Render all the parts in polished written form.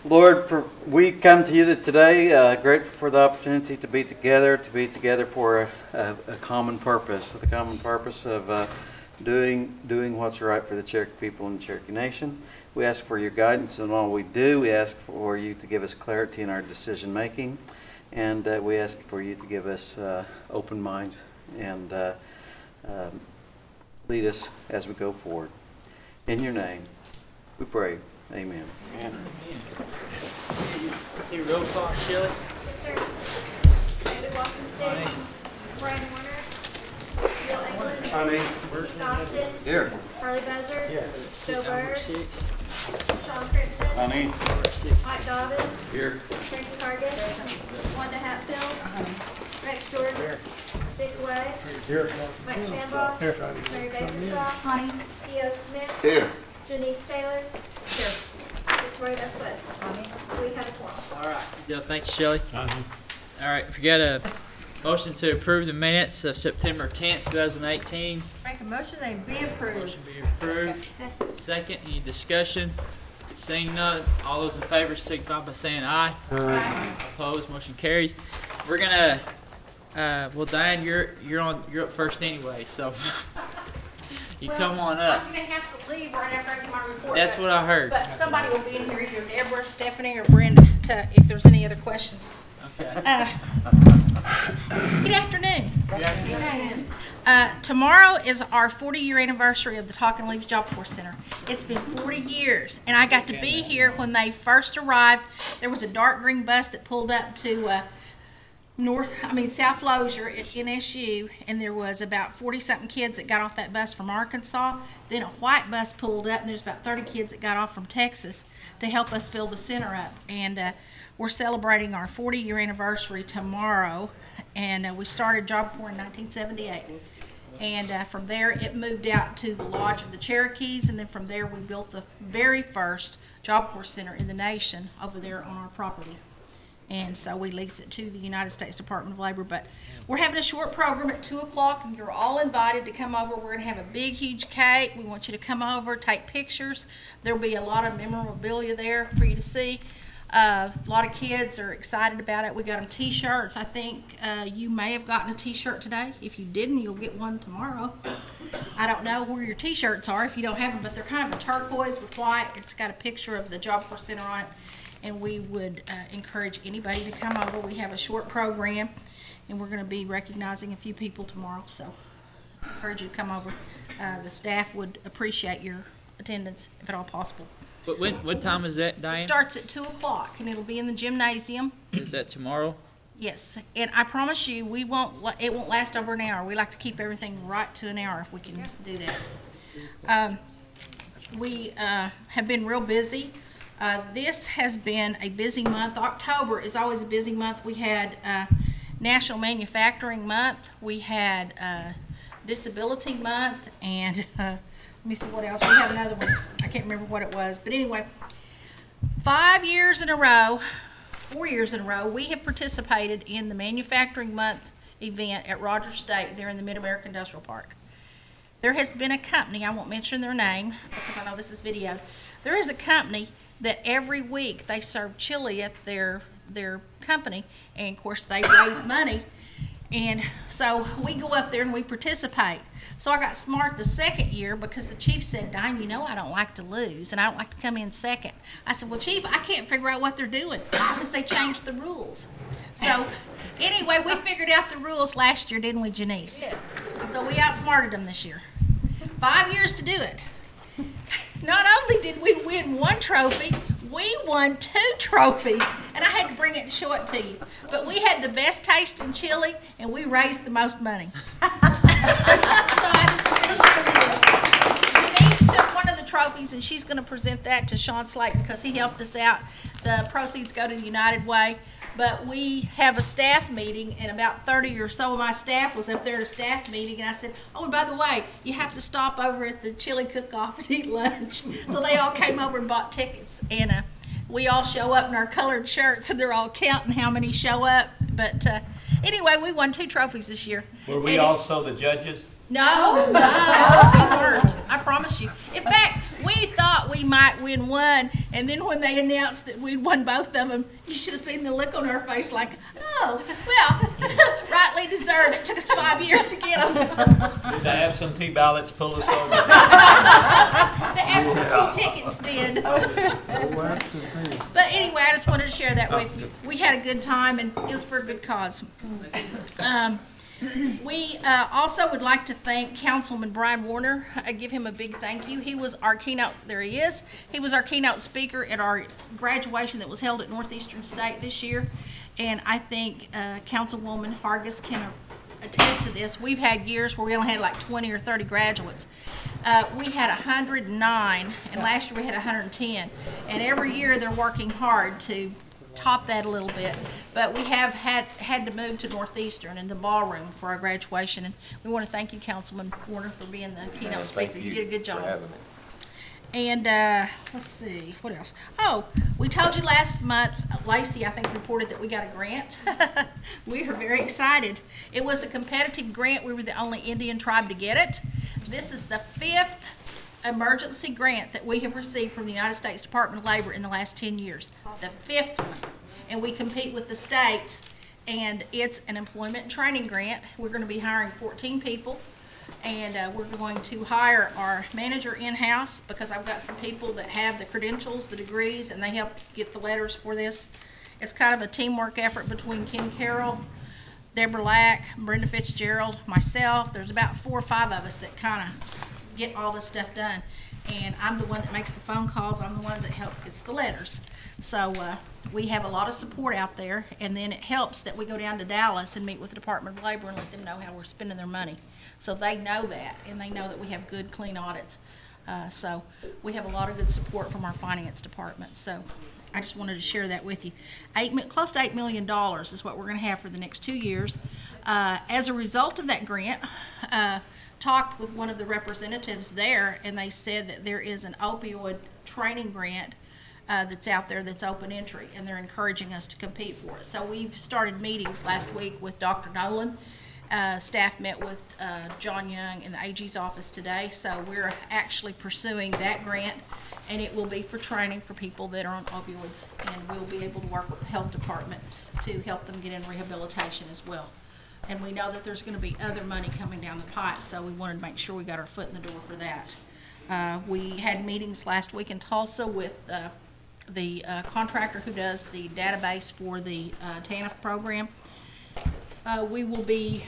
Lord, we come to you today grateful for the opportunity to be together for a common purpose, the common purpose of doing what's right for the Cherokee people in the Cherokee Nation. We ask for your guidance in all we do. We ask for you to give us clarity in our decision making, and we ask for you to give us open minds and lead us as we go forward. In your name, we pray. Amen. Amen. You roll call, Shelley? Yes, sir. David Walkenstead. Brian Warner. Bill England. Honey. Bruce Johnston. Here. Harley Bezer. Here. Joe Bird. 6. Sean Crittenden. Honey. 6. Mike Dobbins. Here. Frankie Target. Wanda Hatfield. Rex Jordan. Here. Dick Way. Here. Mike Shambaugh. Here. Mary Bakershaw. Honey. Theo Smith. Here. Janice Taylor. Here. Victoria West. We have a quorum. All right. Yeah, thank you, Shelley. All right. If you got a motion to approve the minutes of September 10th, 2018. Make a motion they be approved. Motion be approved. Second. Any discussion? Seeing none, all those in favor signify by saying aye. Aye. Opposed, motion carries. We're gonna. Well, Diane, you're up first anyway, so you come on up. I'm going to have to leave right after I get my report. That's what I heard. But somebody will be in here, either Deborah, Stephanie, or Brenda, if there's any other questions. Okay. Good afternoon. Good afternoon. Tomorrow is our 40-year anniversary of the Talking Leaves Job Corps Center. It's been 40 years, and I got to be here when they first arrived. There was a dark green bus that pulled up to South Lozier at NSU, and there was about 40-something kids that got off that bus from Arkansas. Then a white bus pulled up, and there's about 30 kids that got off from Texas to help us fill the center up. And we're celebrating our 40-year anniversary tomorrow, and we started Job Corps in 1978. And from there, it moved out to the Lodge of the Cherokees, and then from there, we built the very first Job Corps Center in the nation over there on our property. And so we lease it to the United States Department of Labor. But we're having a short program at 2 o'clock, and you're all invited to come over. We're going to have a big, huge cake. We want you to come over, take pictures. There'll be a lot of memorabilia there for you to see. A lot of kids are excited about it. We got them T-shirts. I think you may have gotten a T-shirt today. If you didn't, you'll get one tomorrow. I don't know where your T-shirts are if you don't have them, but they're kind of a turquoise with white. It's got a picture of the Job Corps Center on it. And we would encourage anybody to come over. We have a short program, and we're going to be recognizing a few people tomorrow. So I encourage you to come over. The staff would appreciate your attendance, if at all possible. But what time is that, Diane? It starts at 2 o'clock, and it'll be in the gymnasium. Is that tomorrow? Yes, and I promise you, it won't last over an hour. We like to keep everything right to an hour if we can do that. We have been real busy. This has been a busy month. October is always a busy month. We had National Manufacturing Month. We had Disability Month, and let me see what else. We had another one. I can't remember what it was. But anyway, 4 years in a row, we have participated in the Manufacturing Month event at Rogers State there in the Mid-America Industrial Park. There has been a company, I won't mention their name because I know this is videoed. There is a company that every week they serve chili at their company, and of course they raise money, and so we go up there and we participate. So I got smart the second year because the chief said, "Diane, you know I don't like to lose, and I don't like to come in second." I said, "Well, Chief, I can't figure out what they're doing because they changed the rules." So anyway, we figured out the rules last year, didn't we, Janice? Yeah. So we outsmarted them this year. 5 years to do it. Not only did we win one trophy, we won 2 trophies, and I had to bring it and show it to you. But we had the best taste in chili, and we raised the most money. So I just wanted to show you this. Denise took one of the trophies, and she's going to present that to Sean Slate because he helped us out. The proceeds go to the United Way. But we have a staff meeting, and about 30 or so of my staff was up there at a staff meeting, and I said, "Oh, and by the way, you have to stop over at the chili cook-off and eat lunch." So they all came over and bought tickets, and we all show up in our colored shirts, and they're all counting how many show up. But anyway, we won 2 trophies this year. Were we also the judges? No, we weren't. I promise you. In fact, we thought thought we might win one, and then when they announced that we'd won both of them, you should have seen the look on her face like, oh, well, rightly deserved. It took us 5 years to get them. Did the absentee ballots pull us over? The absentee tickets did. But anyway, I just wanted to share that with you. We had a good time, and it was for a good cause. We also would like to thank Councilman Brian Warner. Give him a big thank you. He was our keynote, there he is. He was our keynote speaker at our graduation that was held at Northeastern State this year. And I think Councilwoman Hargis can attest to this. We've had years where we only had like 20 or 30 graduates. We had 109, and last year we had 110. And every year they're working hard to top that a little bit, but we have had to move to Northeastern in the ballroom for our graduation, and we want to thank you, Councilman Warner, for being the keynote speaker. You did a good job. And let's see, what else? Oh, we told you last month, Lacey, I think, reported that we got a grant. We are very excited. It was a competitive grant. We were the only Indian tribe to get it. This is the 5th emergency grant that we have received from the United States Department of Labor in the last 10 years. The 5th one. And we compete with the states, and it's an employment and training grant. We're going to be hiring 14 people, and we're going to hire our manager in-house because I've got some people that have the credentials, the degrees, and they help get the letters for this. It's kind of a teamwork effort between Kim Carroll, Deborah Lack, Brenda Fitzgerald, myself. There's about 4 or 5 of us that kind of get all this stuff done, and I'm the one that makes the phone calls. I'm the ones that help. It's the letters. So we have a lot of support out there, and then it helps that we go down to Dallas and meet with the Department of Labor and let them know how we're spending their money, so they know that, and they know that we have good, clean audits. So we have a lot of good support from our finance department. So I just wanted to share that with you. Close to $8 million is what we're going to have for the next 2 years. As a result of that grant, talked with one of the representatives there, and they said that there is an opioid training grant that's out there that's open entry, and they're encouraging us to compete for it. So we've started meetings last week with Dr. Nolan. Staff met with John Young in the AG's office today, so we're actually pursuing that grant, and it will be for training for people that are on opioids, and we'll be able to work with the health department to help them get in rehabilitation as well. And we know that there's going to be other money coming down the pipe, so we wanted to make sure we got our foot in the door for that. We had meetings last week in Tulsa with the contractor who does the database for the TANF program. We will be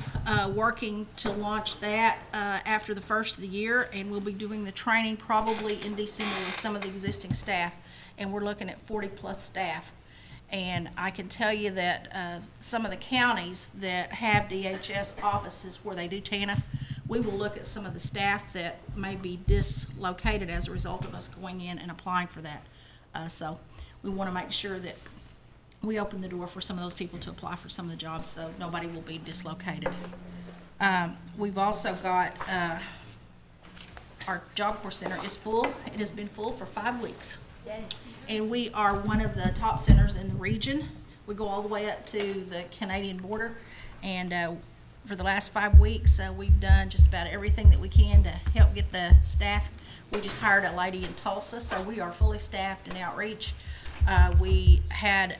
working to launch that after the first of the year, and we'll be doing the training probably in December with some of the existing staff, and we're looking at 40+ staff. And I can tell you that some of the counties that have DHS offices where they do TANF, we will look at some of the staff that may be dislocated as a result of us going in and applying for that. So we want to make sure that we open the door for some of those people to apply for some of the jobs, so nobody will be dislocated. We've also got our Job Corps Center is full. It has been full for 5 weeks. Yay. And we are one of the top centers in the region. We go all the way up to the Canadian border, and for the last 5 weeks we've done just about everything that we can to help get the staff. We just hired a lady in Tulsa, so we are fully staffed in outreach. We had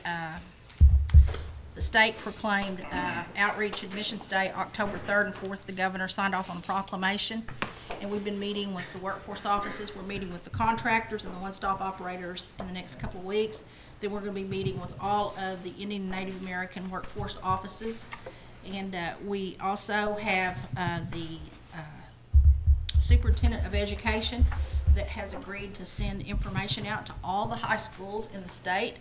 the state proclaimed Outreach Admissions Day October 3rd and 4th. The governor signed off on a proclamation, and we've been meeting with the workforce offices. We're meeting with the contractors and the one-stop operators in the next couple of weeks. Then we're going to be meeting with all of the Indian and Native American workforce offices. And we also have the superintendent of education that has agreed to send information out to all the high schools in the state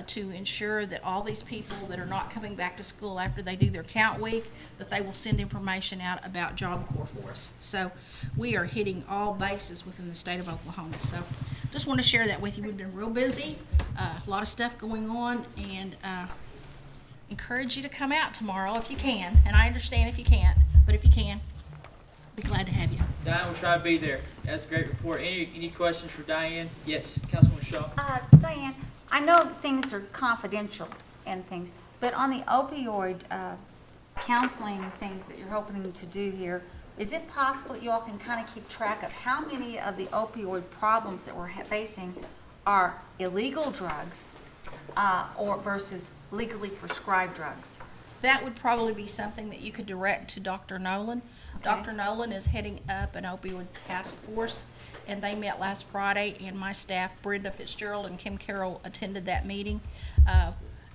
to ensure that all these people that are not coming back to school after they do their count week, that they will send information out about Job Corps for us. So we are hitting all bases within the state of Oklahoma. So just want to share that with you. We've been real busy, a lot of stuff going on, and encourage you to come out tomorrow if you can. And I understand if you can't, but if you can, be glad to have you. Diane will try to be there. That's a great report. Any questions for Diane? Yes, Councilwoman Shaw. Diane, I know things are confidential and things, but on the opioid counseling things that you're hoping to do here, is it possible that you all can kind of keep track of how many of the opioid problems that we're facing are illegal drugs or versus legally prescribed drugs? That would probably be something that you could direct to Dr. Nolan. Okay. Dr. Nolan is heading up an opioid task force, and they met last Friday, and my staff, Brenda Fitzgerald and Kim Carroll, attended that meeting.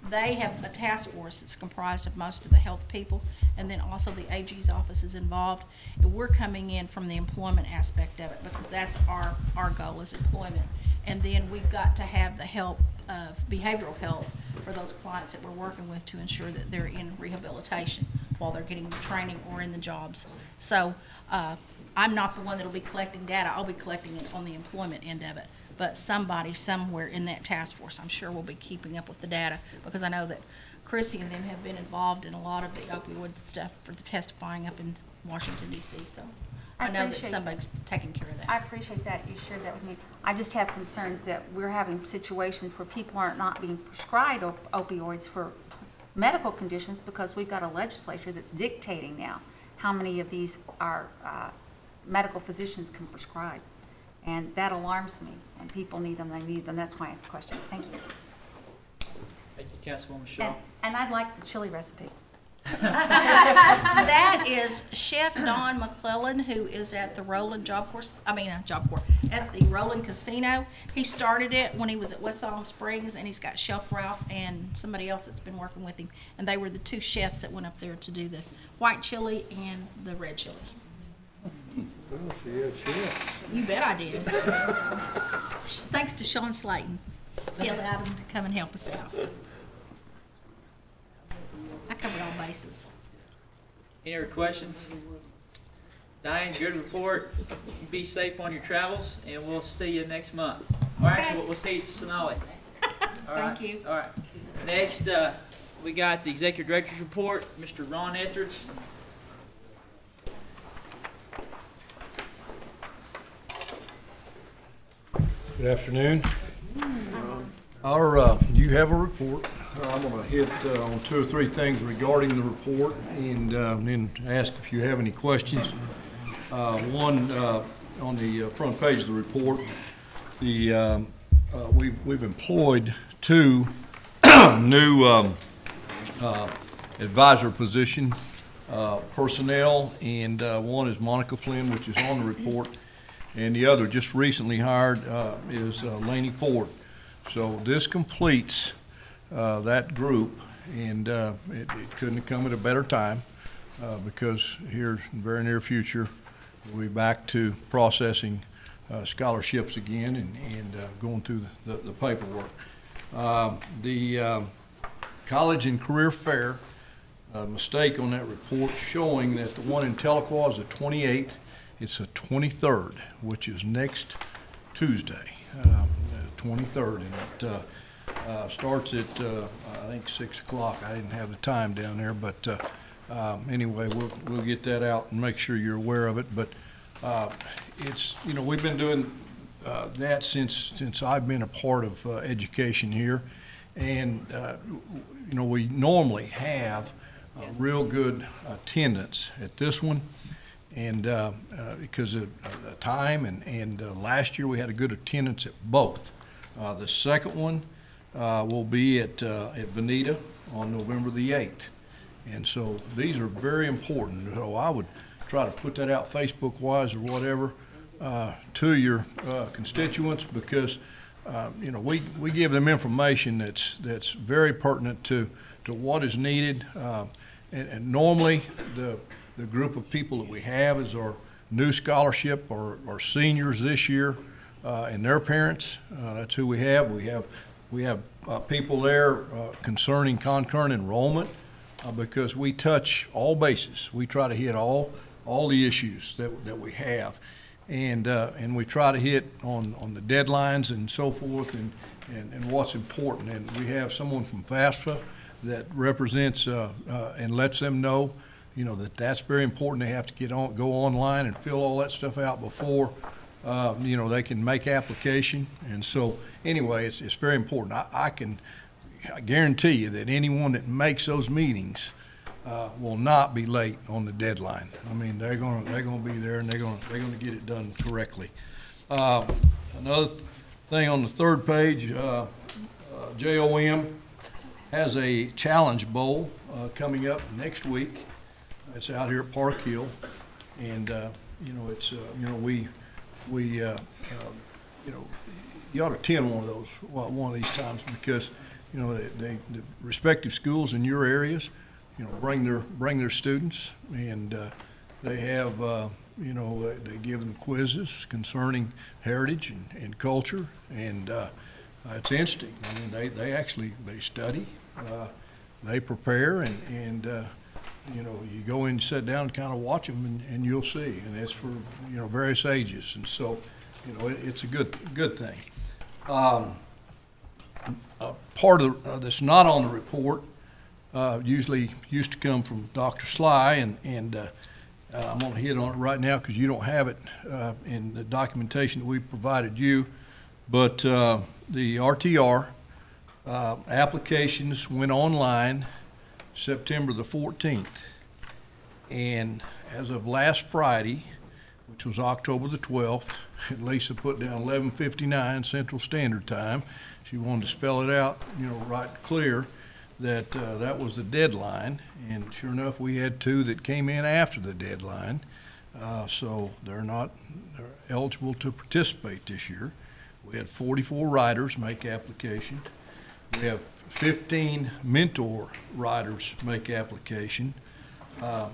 They have a task force that's comprised of most of the health people, and then also the AG's office is involved. And we're coming in from the employment aspect of it, because that's our goal is employment. And then we've got to have the help of behavioral health for those clients that we're working with to ensure that they're in rehabilitation while they're getting the training or in the jobs. So I'm not the one that'll be collecting data. I'll be collecting it on the employment end of it. But somebody somewhere in that task force, I'm sure, will be keeping up with the data, because I know that Chrissy and them have been involved in a lot of the opioid stuff for the testifying up in Washington, D.C. So I know that somebody's taking care of that. I appreciate that you shared that with me. I just have concerns that we're having situations where people are not being prescribed opioids for medical conditions because we've got a legislature that's dictating now how many of these our medical physicians can prescribe. And that alarms me. When people need them, they need them. That's why I asked the question. Thank you. Thank you, Councilwoman Shaw. And I'd like the chili recipe. That is Chef Don McClellan, who is at the Roland at the Roland Casino. He started it when he was at West Salem Springs, and he's got Chef Ralph and somebody else that's been working with him. And they were the two chefs that went up there to do the white chili and the red chili. Well, she had chef. You bet I did. Thanks to Sean Slayton. He allowed him to come and help us out. I covered all bases. Any other questions? Diane, good report. Be safe on your travels, and we'll see you next month. Or actually, we'll see you at Sonali. Thank you. All right. Next, we got the Executive Director's Report, Mr. Ron Etheridge. Good afternoon. You have a report. I'm going to hit on 2 or 3 things regarding the report, and then ask if you have any questions. One, on the front page of the report, we've employed 2 new advisor position personnel, and one is Monica Flynn, which is on the report, and the other just recently hired is Laney Ford. So this completes that group, and it couldn't have come at a better time because here in the very near future we'll be back to processing scholarships again and going through the paperwork. The College and Career Fair mistake on that report showing that the one in Tahlequah is the 28th. It's the 23rd, which is next Tuesday, 23rd, and it starts at I think 6 o'clock. I didn't have the time down there, but anyway, we'll get that out and make sure you're aware of it. But it's, you know, we've been doing that since I've been a part of education here, and you know, we normally have real good attendance at this one. And because of time, and last year we had a good attendance at both. The second one will be at Veneta on November the 8th. And so these are very important. So I would try to put that out Facebook-wise or whatever to your constituents, because you know, we give them information that's very pertinent to what is needed. And normally the group of people that we have is our new scholarship or seniors this year and their parents. That's who we have. We have people there concerning concurrent enrollment because we touch all bases. We try to hit all the issues that we have, and we try to hit on the deadlines and so forth and what's important. And we have someone from FAFSA that represents and lets them know, you know, that's very important. They have to go online and fill all that stuff out before, you know, they can make application. And so, anyway, it's very important. I guarantee you that anyone that makes those meetings will not be late on the deadline. I mean, they're gonna be there, and they're gonna get it done correctly. Another thing on the third page, JOM has a challenge bowl coming up next week. It's out here at Park Hill, and you know, it's you know, we you know, you ought to attend one of these times, because you know, the respective schools in your areas, you know, bring their students, and they have you know, they give them quizzes concerning heritage and culture, and it's interesting. I mean, they actually study, they prepare, and you know, you go in and sit down and kind of watch them, and you'll see. And it's for, you know, various ages, and so, you know, it's a good thing. Part of that's not on the report usually used to come from Dr. Sly, and I'm going to hit on it right now because you don't have it in the documentation that we provided you. But the RTR applications went online September the 14th, and as of last Friday, which was October the 12th, Lisa put down 11:59 Central Standard Time. She wanted to spell it out, you know, right clear that that was the deadline, and sure enough, we had 2 that came in after the deadline, so they're eligible to participate this year. We had 44 riders make application. We have 15 mentor riders make application,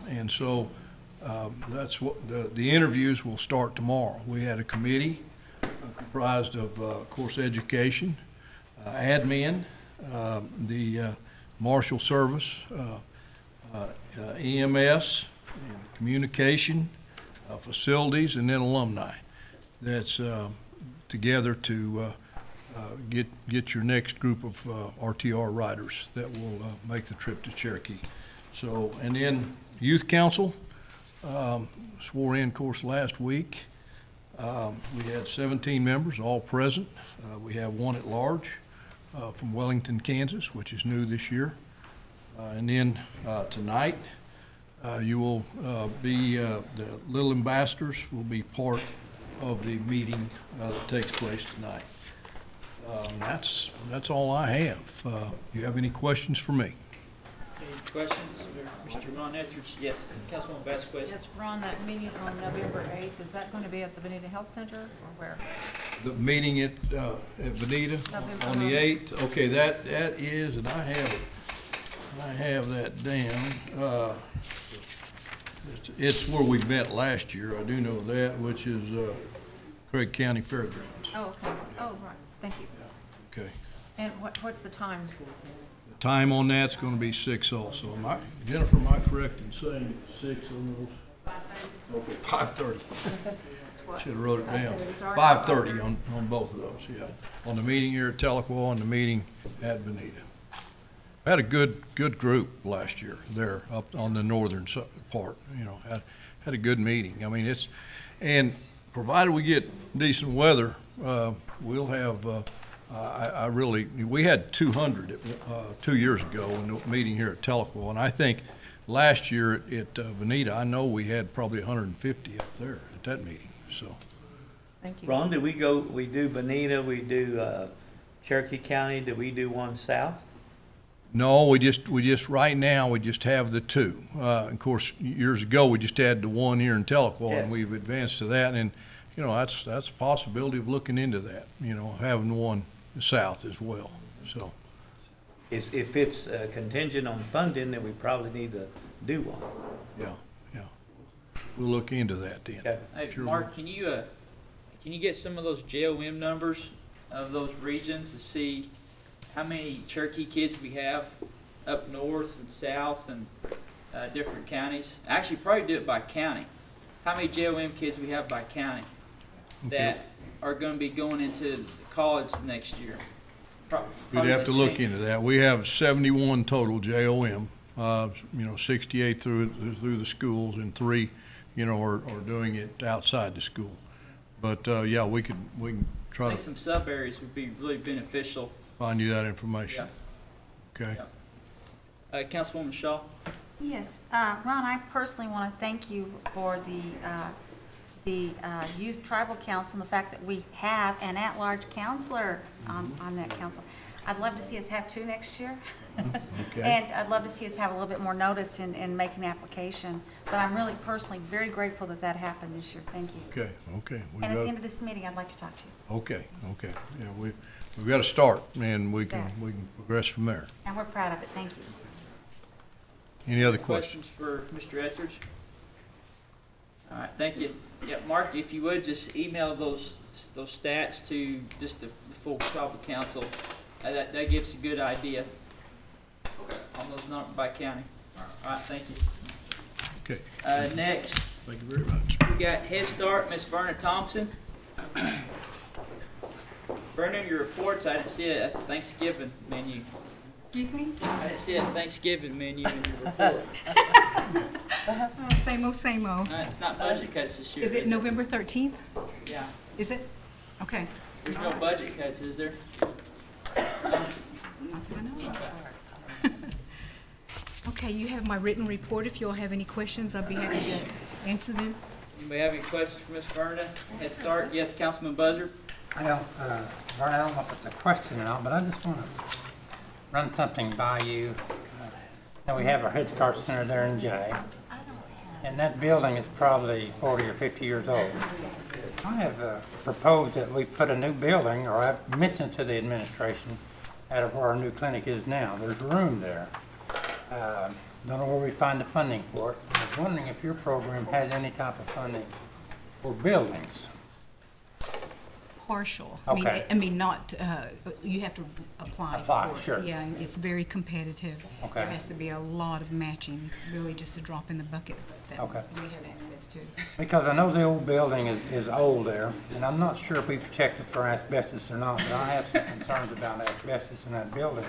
and so that's what the interviews will start tomorrow. We had a committee comprised of course, education, admin, the Marshal Service, EMS, and communication, facilities, and then alumni. That's together to get your next group of RTR riders that will make the trip to Cherokee. So, and then Youth Council swore in, of course, last week. We had 17 members, all present. We have 1 at large from Wellington, Kansas, which is new this year. And then tonight, you will be, the Little Ambassadors will be part of the meeting that takes place tonight. That's all I have. You have any questions for me? Any questions? Mr. Ron Etheridge, yes. Councilwoman Vasquez. Yes, Ron, that meeting on November 8th, is that going to be at the Bonita Health Center or where? The meeting at Bonita on the 8th. Okay, that is, and I have that down. It's where we met last year. I do know that, which is Craig County Fairgrounds. Oh, okay. Oh, right. Thank you. Okay. And what's the time? The time on that's going to be 6 also. Jennifer, am I correct in saying 6 on those? 5:30. Okay, 5:30. Should have wrote it down. 5:30 on both of those, yeah. On the meeting here at Tahlequah, on the meeting at Bonita. I had a good group last year there up on the northern part, you know, had a good meeting. I mean, and provided we get decent weather, we'll have, we had 200 2 years ago in the meeting here at Tahlequah, and I think last year at Bonita, I know we had probably 150 up there at that meeting, so. Thank you. Ron, we do Bonita, we do Cherokee County, do we do one south? No, we just right now, we just have the 2. Of course, years ago, we just had the 1 here in Tahlequah, Yes. and we've advanced to that, and, you know, that's a possibility of looking into that, you know, having one south as well, so. If it's contingent on funding, then we probably need to do one. Yeah. We'll look into that then. Okay. Hey, Sure. Mark, can you get some of those JOM numbers of those regions to see how many Cherokee kids we have up north and south and different counties? Actually, probably do it by county. How many JOM kids we have by county that are going to be going into college next year? We'd have to look into that. We have 71 total JOM, you know, 68 through the schools, and 3, you know, are doing it outside the school. But yeah, we can try I to think some sub areas would be really beneficial. find you that information. Yeah. Okay. Yeah. Councilwoman Shaw? Yes, Ron, I personally want to thank you for the Youth Tribal Council and the fact that we have an at-large counselor on that council. I'd love to see us have 2 next year. Okay. And I'd love to see us have a little bit more notice in making application. But I'm really personally very grateful that that happened this year. Thank you. Okay, okay. And at the end of this meeting, I'd like to talk to you. Okay, okay. Yeah, we've got to start, and we can progress from there. And we're proud of it. Thank you. Any other questions? Questions for Mr. Etzers? All right, thank you. Yeah, Mark, if you would, just email those stats to just the full tribal council. That gives a good idea. Okay. On those numbers by county. All right, thank you. Okay. Next, Thank you very much. we got Head Start, Miss Verna Thompson. Verna, in your reports, I didn't see a Thanksgiving menu. Excuse me? I didn't see a Thanksgiving menu in your report. Same old, same old. It's not budget cuts this year. Is it November 13th? Yeah. Is it? Okay. There's no budget cuts, is there? Not that I know of. Okay, you have my written report. If you all have any questions, I'll be happy to answer them. Anybody have any questions for Ms. Verna? Head Start, yes, Councilman Buzzer? Well, Vern, I don't know if it's a question or not, but I just want to run something by you. Now, we have our Head Start Center there in Jay, and that building is probably 40 or 50 years old. I have proposed that we put a new building, or I've mentioned to the administration, out of where our new clinic is now. There's room there. Don't know where we find the funding for it. I was wondering if your program has any type of funding for buildings. Partial. Okay. I mean, not, you have to apply Apply, for it. sure. Yeah, and it's very competitive. Okay. There has to be a lot of matching. It's really just a drop in the bucket that Okay. we have access to. Because I know the old building is old there, and I'm not sure if we've checked it for asbestos or not, but I have some concerns about asbestos in that building.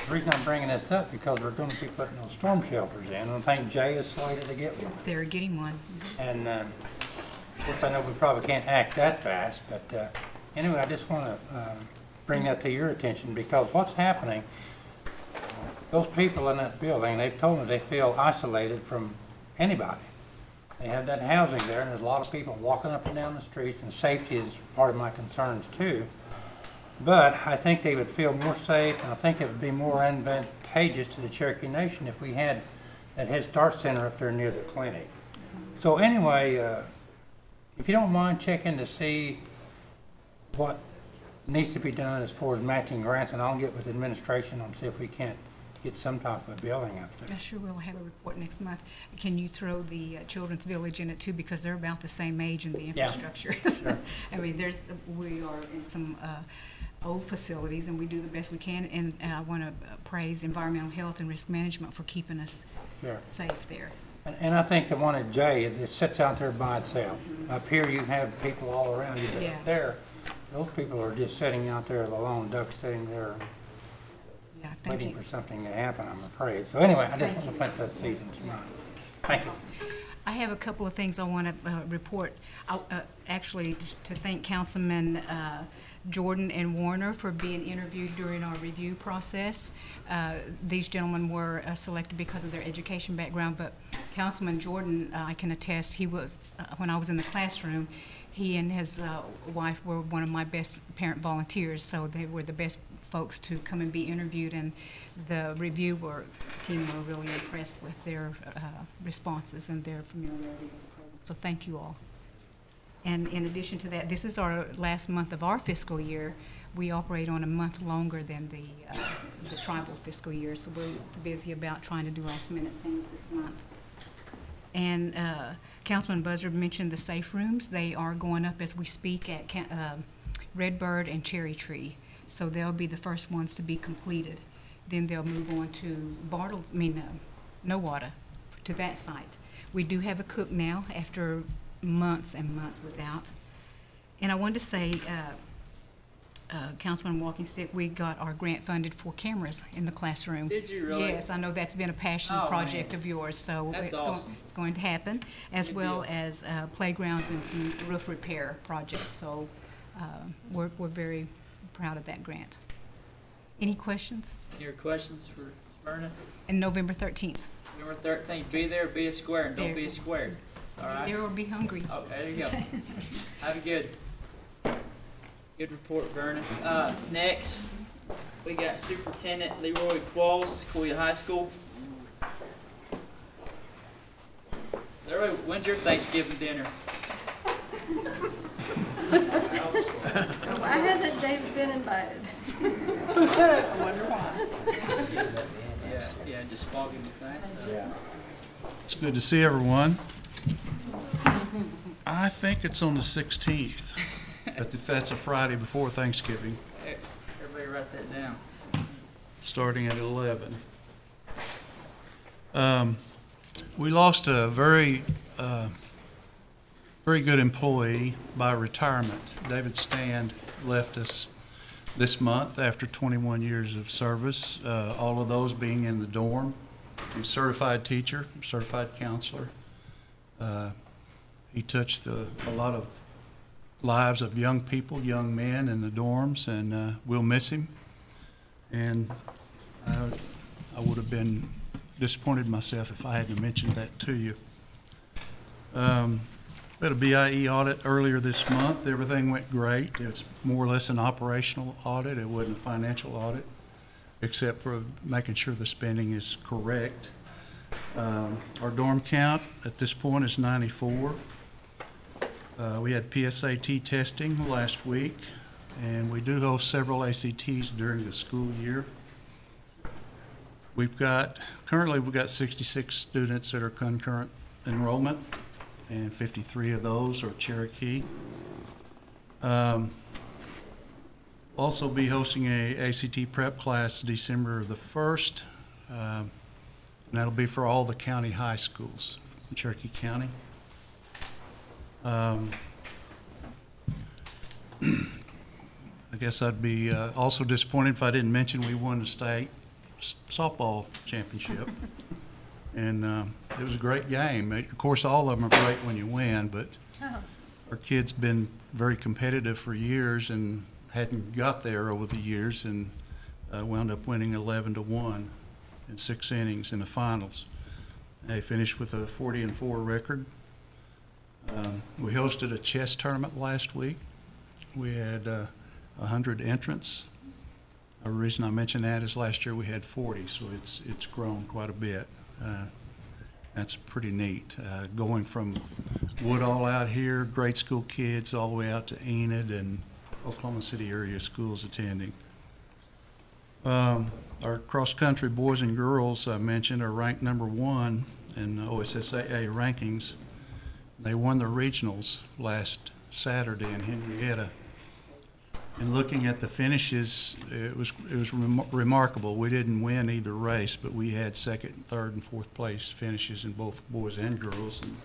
The reason I'm bringing this up, because we're going to be putting those storm shelters in, and I think Jay is slated to get one. They're getting one. And, of course, I know we probably can't act that fast, but anyway, I just want to bring that to your attention, because what's happening, those people in that building, they've told me they feel isolated from anybody. They have that housing there, and there's a lot of people walking up and down the streets, and safety is part of my concerns too. But I think they would feel more safe, and I think it would be more advantageous to the Cherokee Nation if we had that Head Start Center up there near the clinic. So anyway, if you don't mind checking to see what needs to be done as far as matching grants, and I'll get with the administration and see if we can't get some type of building up there. I sure will have a report next month. Can you throw the Children's Village in it too, because they're about the same age in the infrastructure. Sure. I mean, we are in some old facilities, and we do the best we can, and I want to praise Environmental Health and Risk Management for keeping us Sure. safe there. And I think the one at Jay, it sits out there by itself. Up here, you have people all around you, but Yeah. up there, those people are just sitting out there, the lone ducks sitting there Yeah, thank waiting you. for something to happen, I'm afraid. So anyway, I just want to plant that seed into mind. Thank you. I have a couple of things I want to report. Actually, to thank Councilman Jordan and Warner for being interviewed during our review process. These gentlemen were selected because of their education background, but Councilman Jordan, I can attest, he was, when I was in the classroom, he and his wife were one of my best parent volunteers, so they were the best folks to come and be interviewed, and the review team were really impressed with their responses and their familiarity with the program. So thank you all. And in addition to that, this is our last month of our fiscal year. We operate on a month longer than the tribal fiscal year, so we're busy about trying to do last minute things this month. And Councilman Buzzard mentioned the safe rooms. They are going up as we speak at Redbird and Cherry Tree. So they'll be the first ones to be completed. Then they'll move on to Nowata, to that site. We do have a cook now after months and months without. And I wanted to say, Councilman Walking Stick, we got our grant funded for cameras in the classroom. Did you really? Yes, I know that's been a passion project of yours, so That's awesome. it's going to happen, as Good well deal. as playgrounds and some roof repair projects. So we're very proud of that grant. Any questions? Any other questions for Ms. Verna? And November 13th. Number 13, be there, be a square, and don't There. be a square. All right? There will be hungry. Okay, there you go. Have a good report, Vernon. Next, we got Superintendent Leroy Qualls, Sequoia High School. Leroy, when's your Thanksgiving dinner? Why hasn't David been invited? Yeah, just foggy with that. It's good to see everyone. I think it's on the 16th, but if that's a Friday before Thanksgiving, Everybody write that down. starting at 11. We lost a very good employee by retirement. David Stand left us this month after 21 years of service, all of those being in the dorm. He's a certified teacher, certified counselor. He touched a lot of lives of young people, young men in the dorms, and we'll miss him. And I would have been disappointed myself if I hadn't mentioned that to you. We had a BIE audit earlier this month. Everything went great. It's more or less an operational audit. It wasn't a financial audit, except for making sure the spending is correct. Our dorm count at this point is 94. We had PSAT testing last week, and we do host several ACTs during the school year. Currently we've got 66 students that are concurrent enrollment, and 53 of those are Cherokee. Also be hosting a ACT prep class December the 1st, and that'll be for all the county high schools in Cherokee County. I guess I'd be also disappointed if I didn't mention we won the state softball championship. And it was a great game. Of course, all of them are great when you win, but our kids been very competitive for years and hadn't got there over the years, and wound up winning 11-1 in 6 innings in the finals. They finished with a 40-4 record. We hosted a chess tournament last week. We had 100 entrants. The reason I mention that is last year we had 40, so it's grown quite a bit. That's pretty neat. Going from Woodall out here, grade school kids, all the way out to Enid and Oklahoma City area schools attending. Our cross-country boys and girls I mentioned are ranked #1 in OSSAA rankings. They won the regionals last Saturday in Henrietta. And looking at the finishes, it was remarkable. We didn't win either race, but we had 2nd, 3rd, and 4th place finishes in both boys and girls, and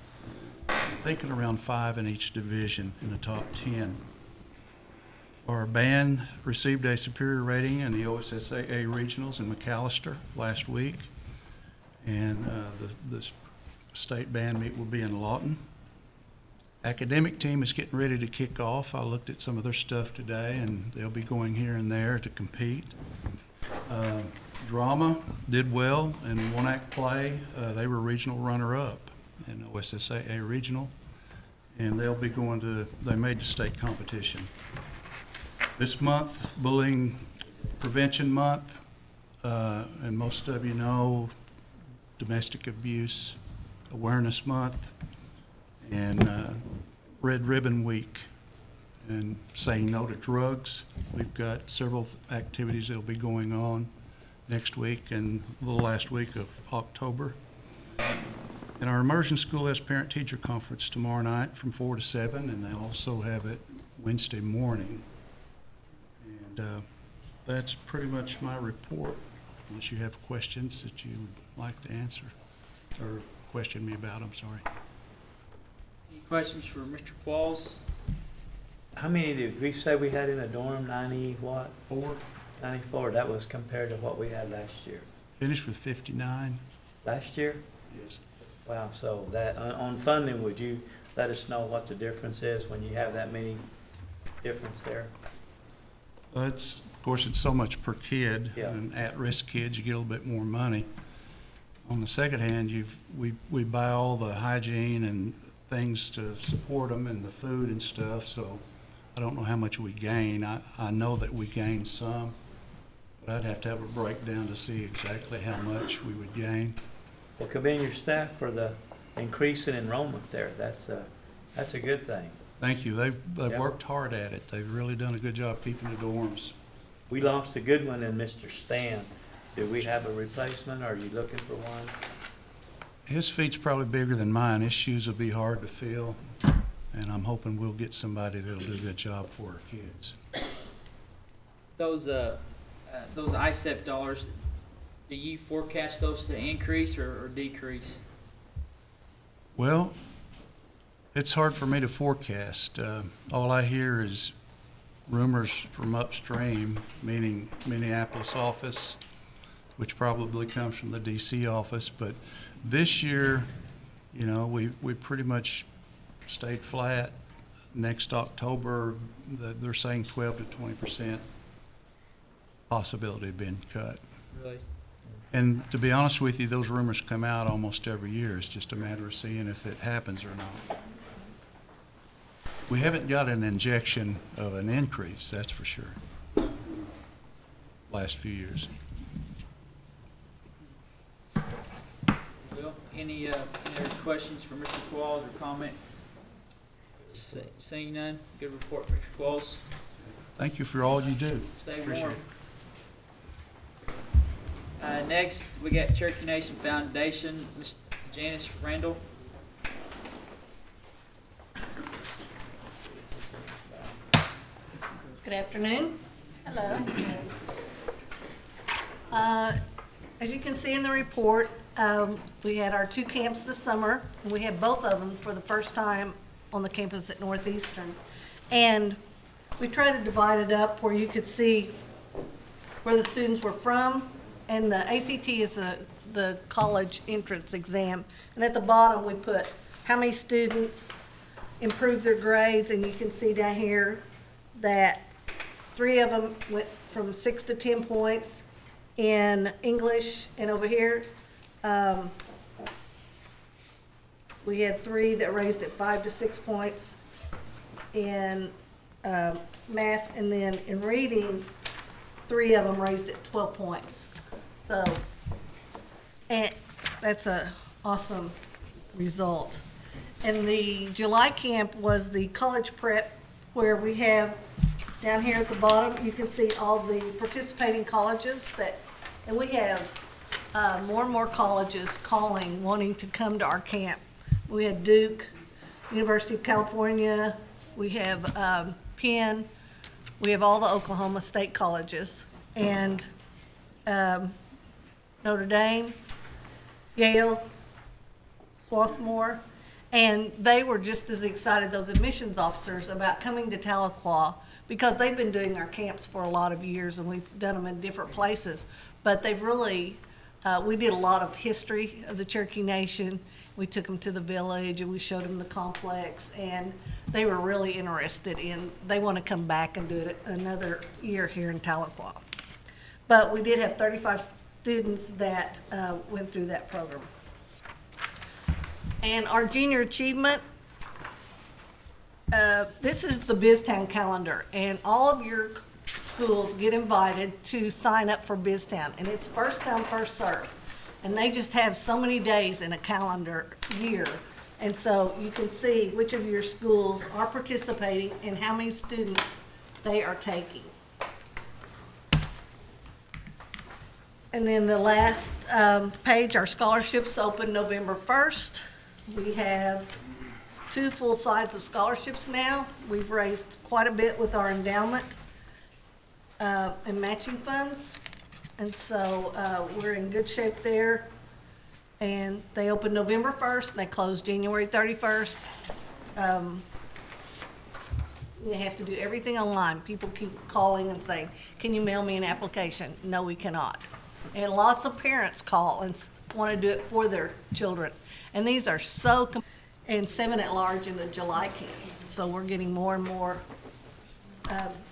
I'm thinking around 5 in each division in the top 10. Our band received a superior rating in the OSSAA regionals in McAllister last week, and the state band meet will be in Lawton. Academic team is getting ready to kick off. I looked at some of their stuff today, and they'll be going here and there to compete. Drama did well in one-act play. They were regional runner-up in OSSAA regional, and they'll be going to, they made the state competition. This month, Bullying Prevention Month, and most of you know, Domestic Abuse Awareness Month, and Red Ribbon Week, and saying no to drugs. We've got several activities that'll be going on next week and the last week of October. And our immersion school has parent-teacher conference tomorrow night from 4 to 7, and they also have it Wednesday morning. And that's pretty much my report, unless you have questions that you would like to answer, or question me about, I'm sorry. Any questions for Mr. Qualls? How many did we say we had in a dorm? 90 what? 94. That was compared to what we had last year. Finished with 59. Last year? Yes. Wow. So that on funding, would you let us know what the difference is when you have that many difference there? Of course, it's so much per kid, Yeah. and at-risk kids, you get a little bit more money. On the second hand, we buy all the hygiene and things to support them and the food and stuff, so I don't know how much we gain. I know that we gain some, but I'd have to have a breakdown to see exactly how much we would gain. Well, commend your staff for the increase in enrollment there. That's a good thing. Thank you. They've Yep. worked hard at it. They've really done a good job keeping the dorms. We lost a good one in Mr. Stan. Do we have a replacement? Are you looking for one? His feet's probably bigger than mine. His shoes will be hard to fill, and I'm hoping we'll get somebody that'll do a good job for our kids. Those ISEP dollars, do you forecast those to increase or decrease? Well, it's hard for me to forecast. All I hear is rumors from upstream, meaning Minneapolis office, which probably comes from the DC office. But this year, you know, we pretty much stayed flat. Next October, they're saying 12 to 20% possibility of being cut. Really? And to be honest with you, those rumors come out almost every year. It's just a matter of seeing if it happens or not. We haven't got an injection of an increase, that's for sure, last few years. Well, any other questions for Mr. Qualls or comments? Seeing none, good report, Mr. Qualls. Thank you for all you do. Stay Appreciate warm. it. Next, we got Cherokee Nation Foundation, Ms. Janice Randall. Good afternoon. Hello. As you can see in the report, we had our 2 camps this summer, and we had both of them for the first time on the campus at Northeastern. And we tried to divide it up where you could see where the students were from, and the ACT is the college entrance exam. And at the bottom, we put how many students improved their grades, and you can see down here that 3 of them went from 6 to 10 points in English, and over here, we had 3 that raised at 5 to 6 points in math, and then in reading, 3 of them raised at 12 points. So, and that's a awesome result. And the July camp was the college prep, where we have down here at the bottom, you can see all the participating colleges and we have more and more colleges calling, wanting to come to our camp. We had Duke, University of California, we have Penn, we have all the Oklahoma State colleges, and Notre Dame, Yale, Swarthmore, and they were just as excited, those admissions officers, about coming to Tahlequah, because they've been doing our camps for a lot of years, and we've done them in different places. But they've really, we did a lot of history of the Cherokee Nation. We took them to the village, and we showed them the complex, and they were really interested in, they want to come back and do it another year here in Tahlequah. But we did have 35 students that went through that program. And our junior achievement, this is the BizTown calendar, and all of your schools get invited to sign up for BizTown, and it's first come, first served. And they just have so many days in a calendar year, and so you can see which of your schools are participating and how many students they are taking. And then the last page, our scholarships open November 1st. We have 2 full sides of scholarships now. We've raised quite a bit with our endowment and matching funds. And so we're in good shape there. And they open November 1st, and they close January 31st. We have to do everything online. People keep calling and saying, can you mail me an application? No, we cannot. And lots of parents call and want to do it for their children. And these are so, and 7 at large in the July camp. So we're getting more and more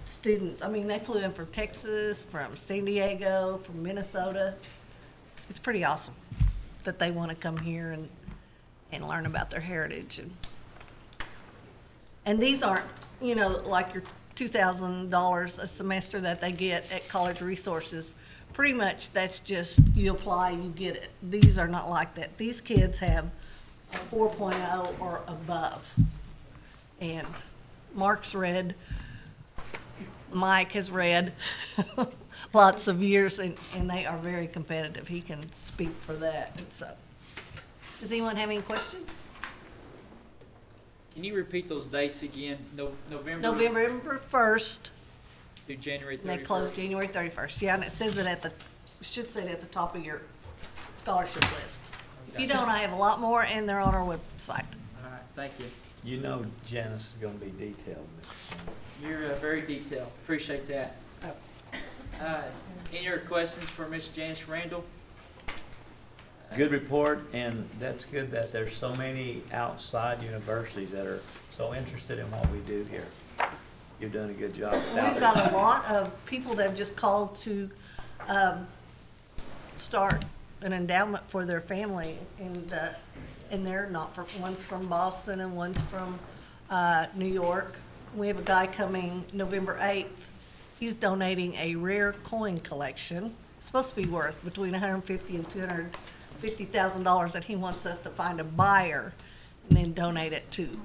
students. I mean, they flew in from Texas, from San Diego, from Minnesota. It's pretty awesome. that they want to come here and learn about their heritage. And these aren't, you know, like your $2,000 a semester that they get at College Resources. Pretty much that's just, you apply, you get it. These are not like that. These kids have a 4.0 or above. And Mark's read, Mike has read lots of years, and they are very competitive. He can speak for that. And so, does anyone have any questions? Can you repeat those dates again? November? November 1st. Through January 31st? And they close January 31st. Yeah, and it says it should say it at the top of your scholarship list. If you don't, I have a lot more, and they're on our website. All right, thank you. You know Janice is gonna be detailed, Mr. Chairman. You're very detailed. Appreciate that. Any other questions for Ms. Janice Randall? Good report, and that's good that there's so many outside universities that are so interested in what we do here. You've done a good job. We've got a lot of people that have just called to start an endowment for their family, and they're not from, one's from Boston and one's from New York. We have a guy coming November 8th. He's donating a rare coin collection. It's supposed to be worth between $150,000 and $250,000 that he wants us to find a buyer and then donate it to.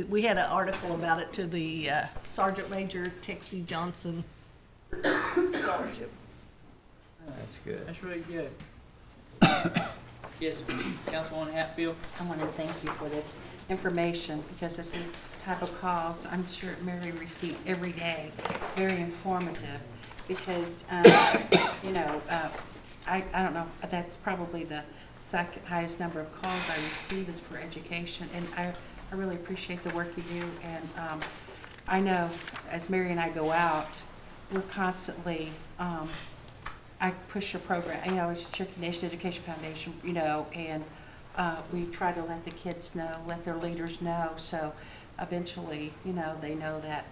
We had an article about it to the Sergeant Major Texie Johnson Scholarship. That's good. That's really good. Yes, Councilwoman Hatfield? I want to thank you for this information, because it's the type of calls I'm sure Mary receives every day. It's very informative, because, you know, I don't know, that's probably the second highest number of calls I receive is for education, and I really appreciate the work you do. And I know as Mary and I go out, we're constantly, I push your program, you know, it's Cherokee Nation Education Foundation, you know, and we try to let the kids know, let their leaders know, so eventually, you know, they know that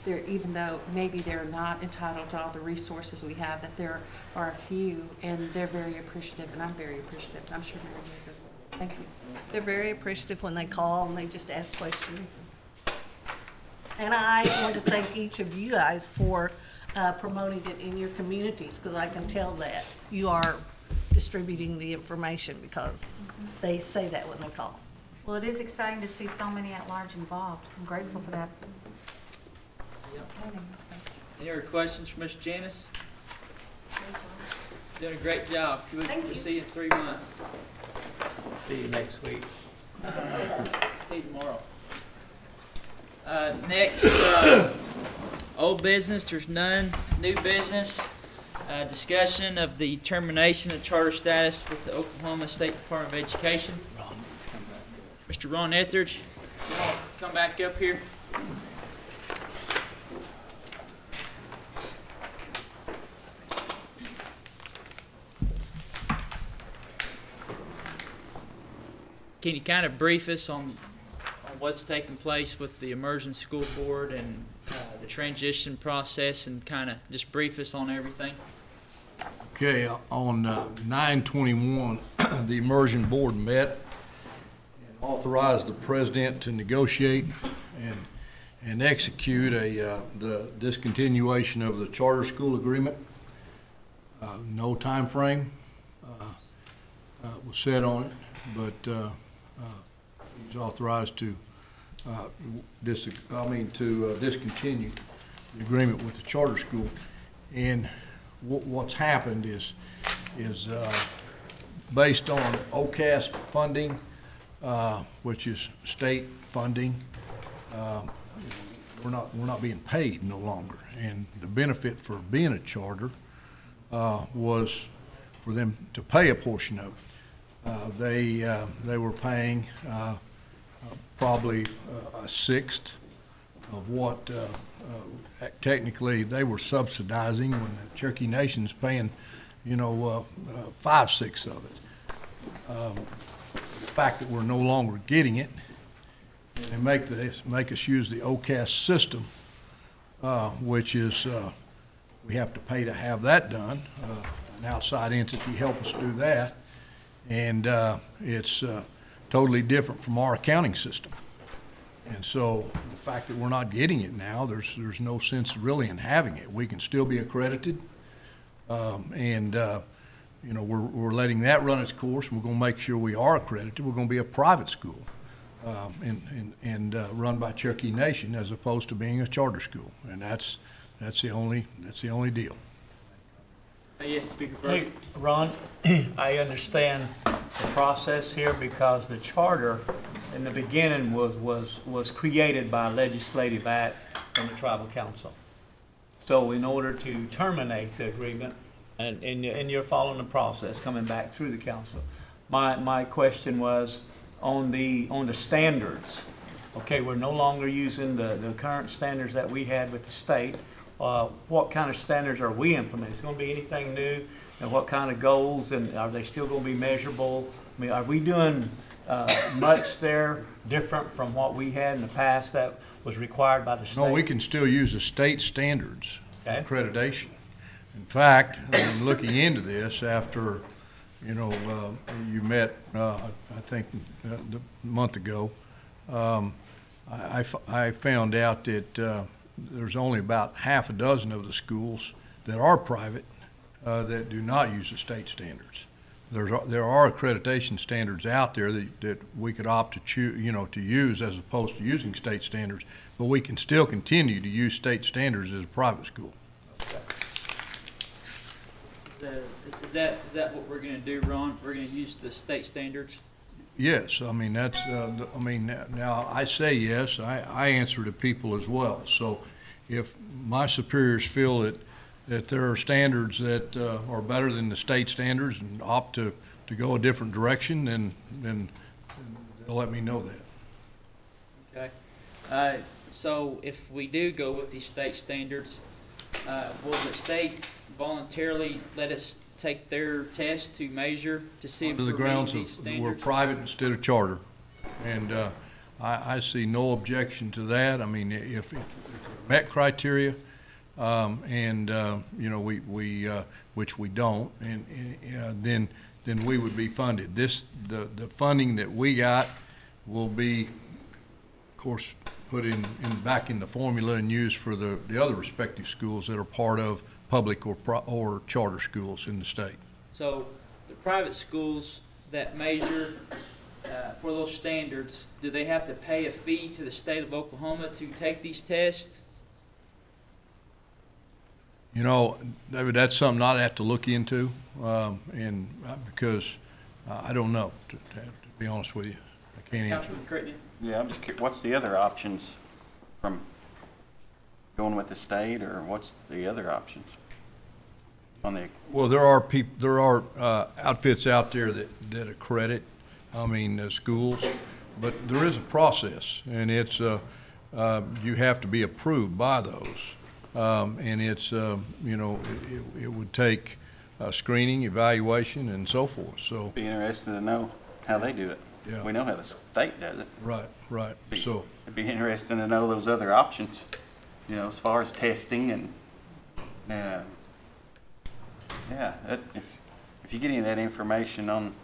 even though maybe they're not entitled to all the resources we have, that there are a few, and they're very appreciative, and I'm very appreciative. I'm sure Mary is as well. Thank you. They're very appreciative when they call and they just ask questions. And I want to thank each of you guys for promoting it in your communities, because I can tell that you are distributing the information, because they say that when they call. Well, it is exciting to see so many at-large involved. I'm grateful for that. Any other questions for Ms. Janice? Doing a great job. We'll see you in 3 months. See you next week. See you tomorrow. Next, old business, there's none. New business, discussion of the termination of charter status with the Oklahoma State Department of Education. Mr. Ron Etheridge, come back up here. Can you kind of brief us on what's taking place with the immersion school board and the transition process, and kind of just brief us on everything? Okay, on 9/21, the immersion board met and authorized the president to negotiate and execute the discontinuation of the charter school agreement. No time frame was set on it, but he was authorized to discontinue the agreement with the charter school. And what's happened is based on OCAS funding, which is state funding, we're not being paid no longer. And the benefit for being a charter was for them to pay a portion of it. They were paying probably a sixth of what technically they were subsidizing, when the Cherokee Nation's paying, 5/6 of it. The fact that we're no longer getting it, and make us use the OCAS system, which is we have to pay to have that done. an outside entity help us do that. And it's totally different from our accounting system. And so the fact that we're not getting it now, there's no sense really in having it. We can still be accredited, you know, we're letting that run its course, and we're going to make sure we are accredited. We're going to be a private school and run by Cherokee Nation as opposed to being a charter school, and that's the only deal. Yes, Speaker Burke. Hey, Ron, I understand the process here because the charter in the beginning was created by legislative act from the tribal council. So in order to terminate the agreement, and you're following the process coming back through the council. My question was on the standards. Okay, we're no longer using the current standards that we had with the state. What kind of standards are we implementing? Is it going to be anything new? And what kind of goals? And are they still going to be measurable? I mean, are we doing much there different from what we had in the past that was required by the state? No, we can still use the state standards for Okay. accreditation. In fact, I'm looking into this after, you know, you met, I think, a month ago. I found out that there's only about half a dozen of the schools that are private that do not use the state standards. There are accreditation standards out there that we could opt to choose, you know, to use as opposed to using state standards, but we can still continue to use state standards as a private school. Is that what we're going to do, Ron? We're going to use the state standards? Yes, I mean, that's, I mean, now I say yes, I answer to people as well. So if my superiors feel that there are standards that are better than the state standards and opt to go a different direction, then they'll let me know that. Okay. So if we do go with these state standards, will the state voluntarily let us take their test to measure to see if Under the we're grounds meeting these of standards? we're private instead of charter, and I see no objection to that. I mean, if met criteria, and you know, we which we don't, and then we would be funded. The funding that we got will be, of course, put back in the formula and used for the other respective schools that are part of public or charter schools in the state. So the private schools that measure for those standards, do they have to pay a fee to the state of Oklahoma to take these tests? You know, David, that's something I'd have to look into, and because I don't know, to be honest with you. I can't answer. Councilman Crittenden? Yeah, I'm just curious, what's the other options from going with the state, or what's the other options on the? Well, there are outfits out there that accredit, I mean, schools, but there is a process, and it's you have to be approved by those, and it's you know, it would take screening, evaluation, and so forth. So Be interested to know how they do it. Yeah. We know how the state does it. right. So It'd be interesting to know those other options, you know, as far as testing and, yeah, if you get any of that information on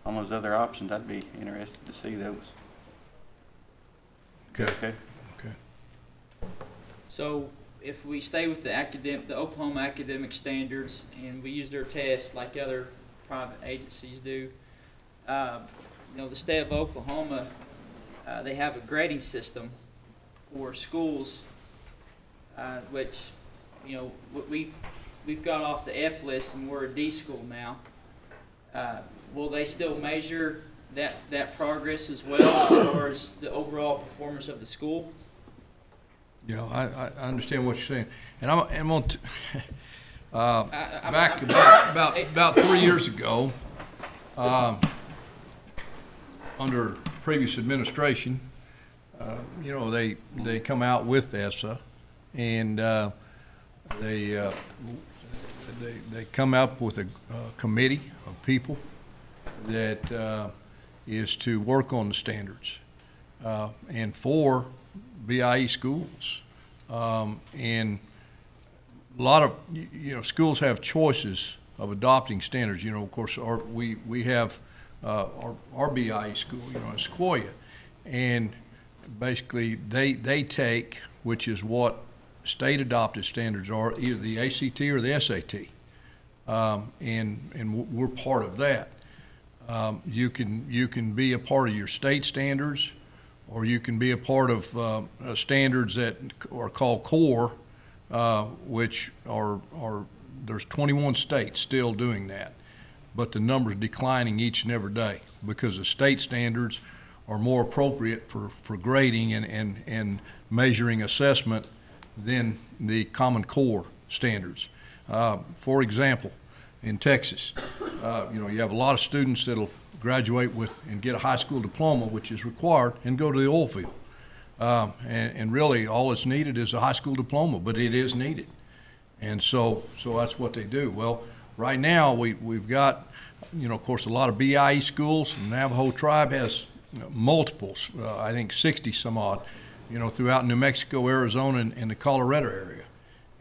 those other options, I'd be interested to see those. okay. So if we stay with the Oklahoma academic standards and we use their tests like other private agencies do, you know, the state of Oklahoma, they have a grading system for schools, which, you know, we've got off the F list and we're a D school now. Will they still measure that progress as well as far as the overall performance of the school? Yeah, I understand what you're saying, and I'm on. Back about 3 years ago, under previous administration, you know, they come out with ESSA, and they come up with a committee of people that is to work on the standards, and for BIE schools, and a lot of, you know, schools have choices adopting standards. You know, of course, we have our BIE school, you know, in Sequoia, and basically they take, which is what state adopted standards are, either the ACT or the SAT, and we're part of that. You can be a part of your state standards, or you can be a part of standards that are called core, which are there's 21 states still doing that, but the number's declining each and every day because the state standards are more appropriate for grading and measuring assessment than the Common Core standards. For example, in Texas, you know, you have a lot of students that'll graduate with and get a high school diploma, which is required, and go to the oil field. And really all that's needed is a high school diploma, but it is needed. And so that's what they do. Well, right now we've got, you know, of course, a lot of BIE schools, and the Navajo tribe has multiples, I think 60 some odd, you know, throughout New Mexico, Arizona, and the Colorado area.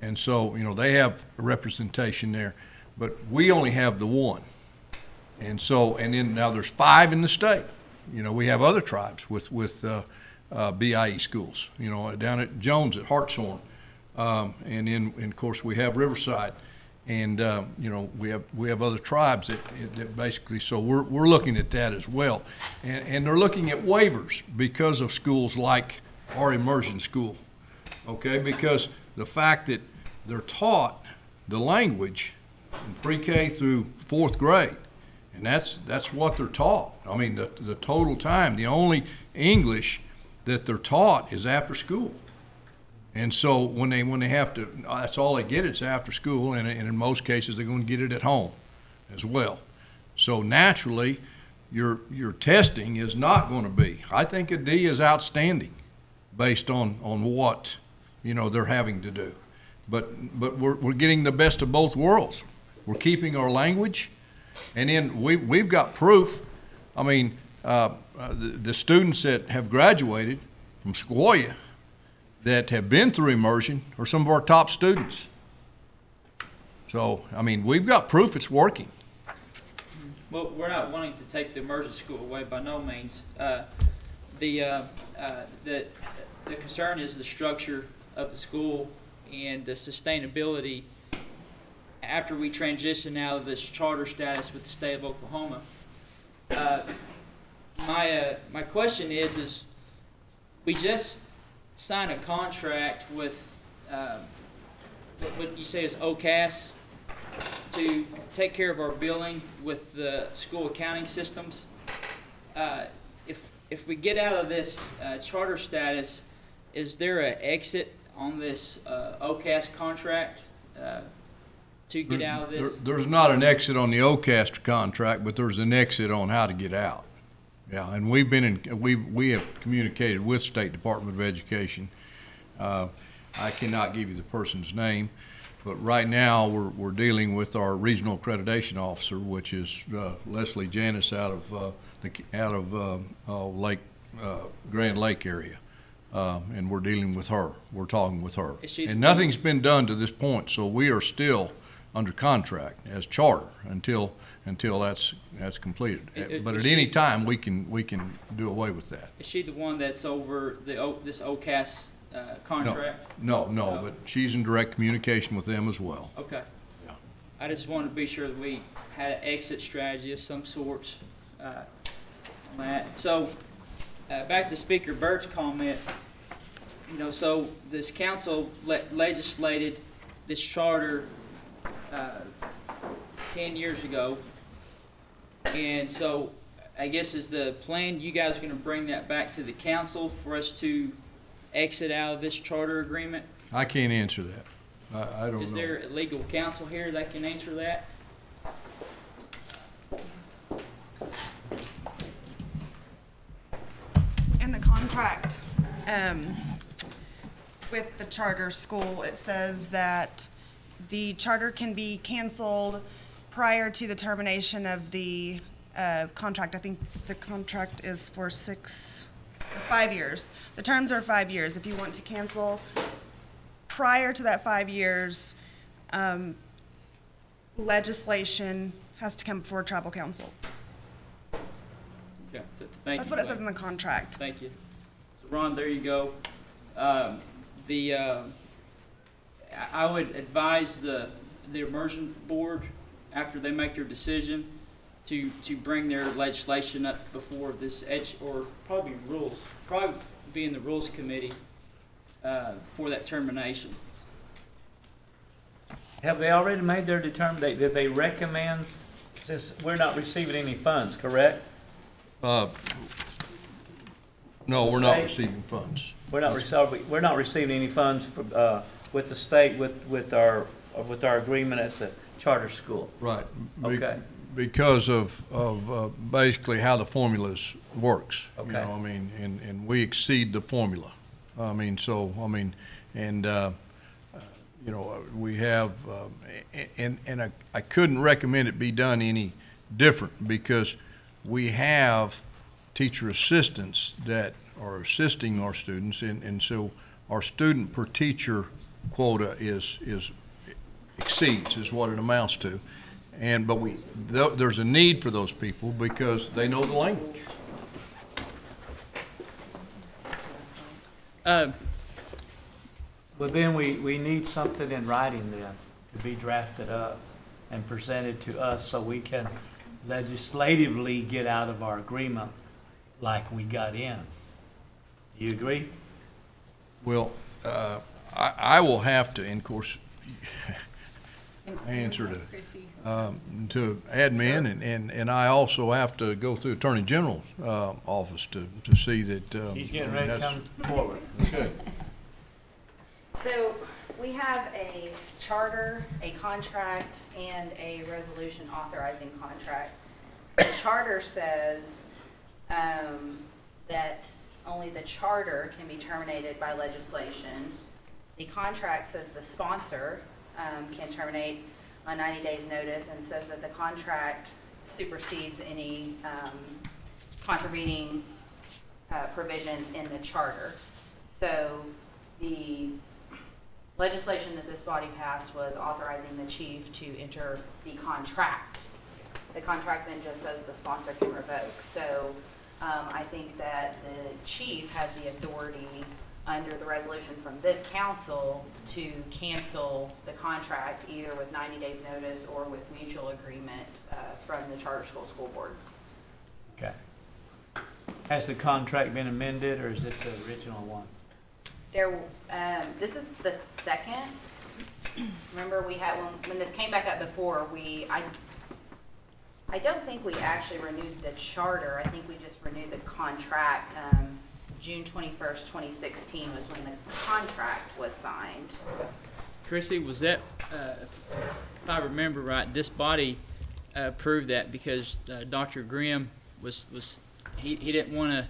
And so, you know, they have representation there, but we only have the one. And so, and then now there's 5 in the state. You know, we have other tribes with BIE schools, you know, down at Jones at Hartshorn. And then, and of course, we have Riverside, and you know, we have other tribes that basically. So we're looking at that as well, and they're looking at waivers because of schools like our immersion school, okay? Because the fact that they're taught the language in pre-K through 4th grade, and that's what they're taught. I mean, the total time, the only English that they're taught is after school. And so when they have to, that's all they get, it's after school, and in most cases they're going to get it at home as well. So naturally, your testing is not going to be. I think a D is outstanding based on what, you know, they're having to do. But we're getting the best of both worlds. We're keeping our language, and then we've got proof. I mean, the students that have graduated from Sequoia that have been through immersion are some of our top students. So, I mean, we've got proof it's working. Well, we're not wanting to take the immersion school away by no means. The concern is the structure of the school and the sustainability after we transition out of this charter status with the state of Oklahoma. My question is we just signed a contract with what you say is OCAS to take care of our billing with the school accounting systems. If we get out of this charter status, is there an exit on this OCAS contract to get out of this? There's not an exit on the OCAS contract, but there's an exit on how to get out. Yeah, and we have communicated with State Department of Education. I cannot give you the person's name, but right now we're dealing with our regional accreditation officer, which is Leslie Janis out of Grand Lake area, and we're dealing with her. We're talking with her, and nothing's been done to this point. So we are still under contract as charter until that's completed. But at any time we can do away with that. Is she the one that's over this OCAS contract? No, but she's in direct communication with them as well. Okay. Yeah. I just wanted to be sure that we had an exit strategy of some sort on that. So back to Speaker Byrd's comment. You know, so this council legislated this charter 10 years ago, and so I guess is the plan you guys are going to bring that back to the council for us to exit out of this charter agreement? I can't answer that. I don't know. Is there a legal counsel here that can answer that? In the contract with the charter school, it says that the charter can be canceled prior to the termination of the contract. I think the contract is for 5 years. The terms are 5 years. If you want to cancel prior to that 5 years, legislation has to come before tribal council. Okay, thank That's you. what it says in the contract. Thank you. So Ron, there you go. I would advise the immersion board, after they make their decision, to bring their legislation up before this or probably be in the rules committee for that termination. Have they already made their determination? Did they recommend, since we're not receiving any funds, correct? No, we're not receiving funds. We're not receiving any funds from, with the state with our agreement at the charter school. Right. Okay. Because of basically how the formulas works. Okay. You know, I mean, and we exceed the formula. I mean, so, I mean, and, you know, we have, and I couldn't recommend it be done any different because we have teacher assistants that are assisting our students, and so our student per teacher quota exceeds is what it amounts to. But there's a need for those people because they know the language. Well, then we need something in writing then to be drafted up and presented to us so we can legislatively get out of our agreement like we got in. Do you agree? Well, I will have to, and of course, answer to admin, and I also have to go through Attorney General's office to see that. He's getting ready to come forward. Okay. So we have a charter, a contract, and a resolution authorizing contract. The charter says that only the charter can be terminated by legislation. The contract says the sponsor can terminate on 90 days notice, and says that the contract supersedes any contravening provisions in the charter. So the legislation that this body passed was authorizing the chief to enter the contract. The contract then just says the sponsor can revoke. So I think that the chief has the authority under the resolution from this council to cancel the contract either with 90 days notice or with mutual agreement from the charter school board. Okay. Has the contract been amended or is it the original one? This is the second. Remember we had, when this came back up before, I don't think we actually renewed the charter. I think we just renewed the contract. June 21st, 2016 was when the contract was signed. Chrissy, was that, if I remember right, this body approved that because Dr. Grimm he didn't want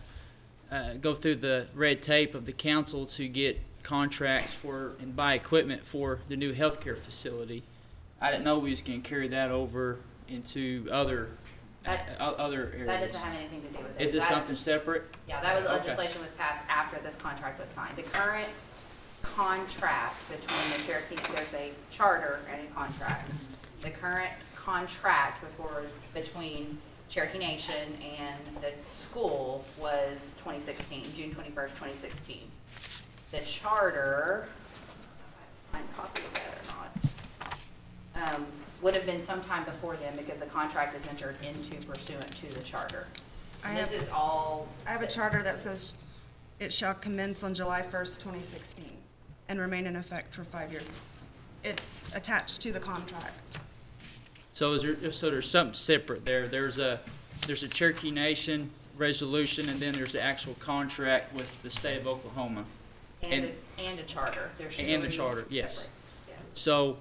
to go through the red tape of the council to get contracts for and buy equipment for the new healthcare facility. I didn't know we was going to carry that over into other areas. That doesn't have anything to do with it. Is it something separate? Yeah, that was legislation was passed after this contract was signed. The current contract between the Cherokee, there's a charter and a contract. The current contract between Cherokee Nation and the school was 2016, June 21st, 2016. The charter, I have a signed copy of that or not, would have been sometime before then because the contract is entered into pursuant to the charter. And this is all. I have a charter that says it shall commence on July 1st, 2016 and remain in effect for 5 years. It's attached to the contract. So there's something separate there. There's a Cherokee Nation resolution, and then there's the actual contract with the state of Oklahoma. And a charter. And the charter, yes. Yes. So,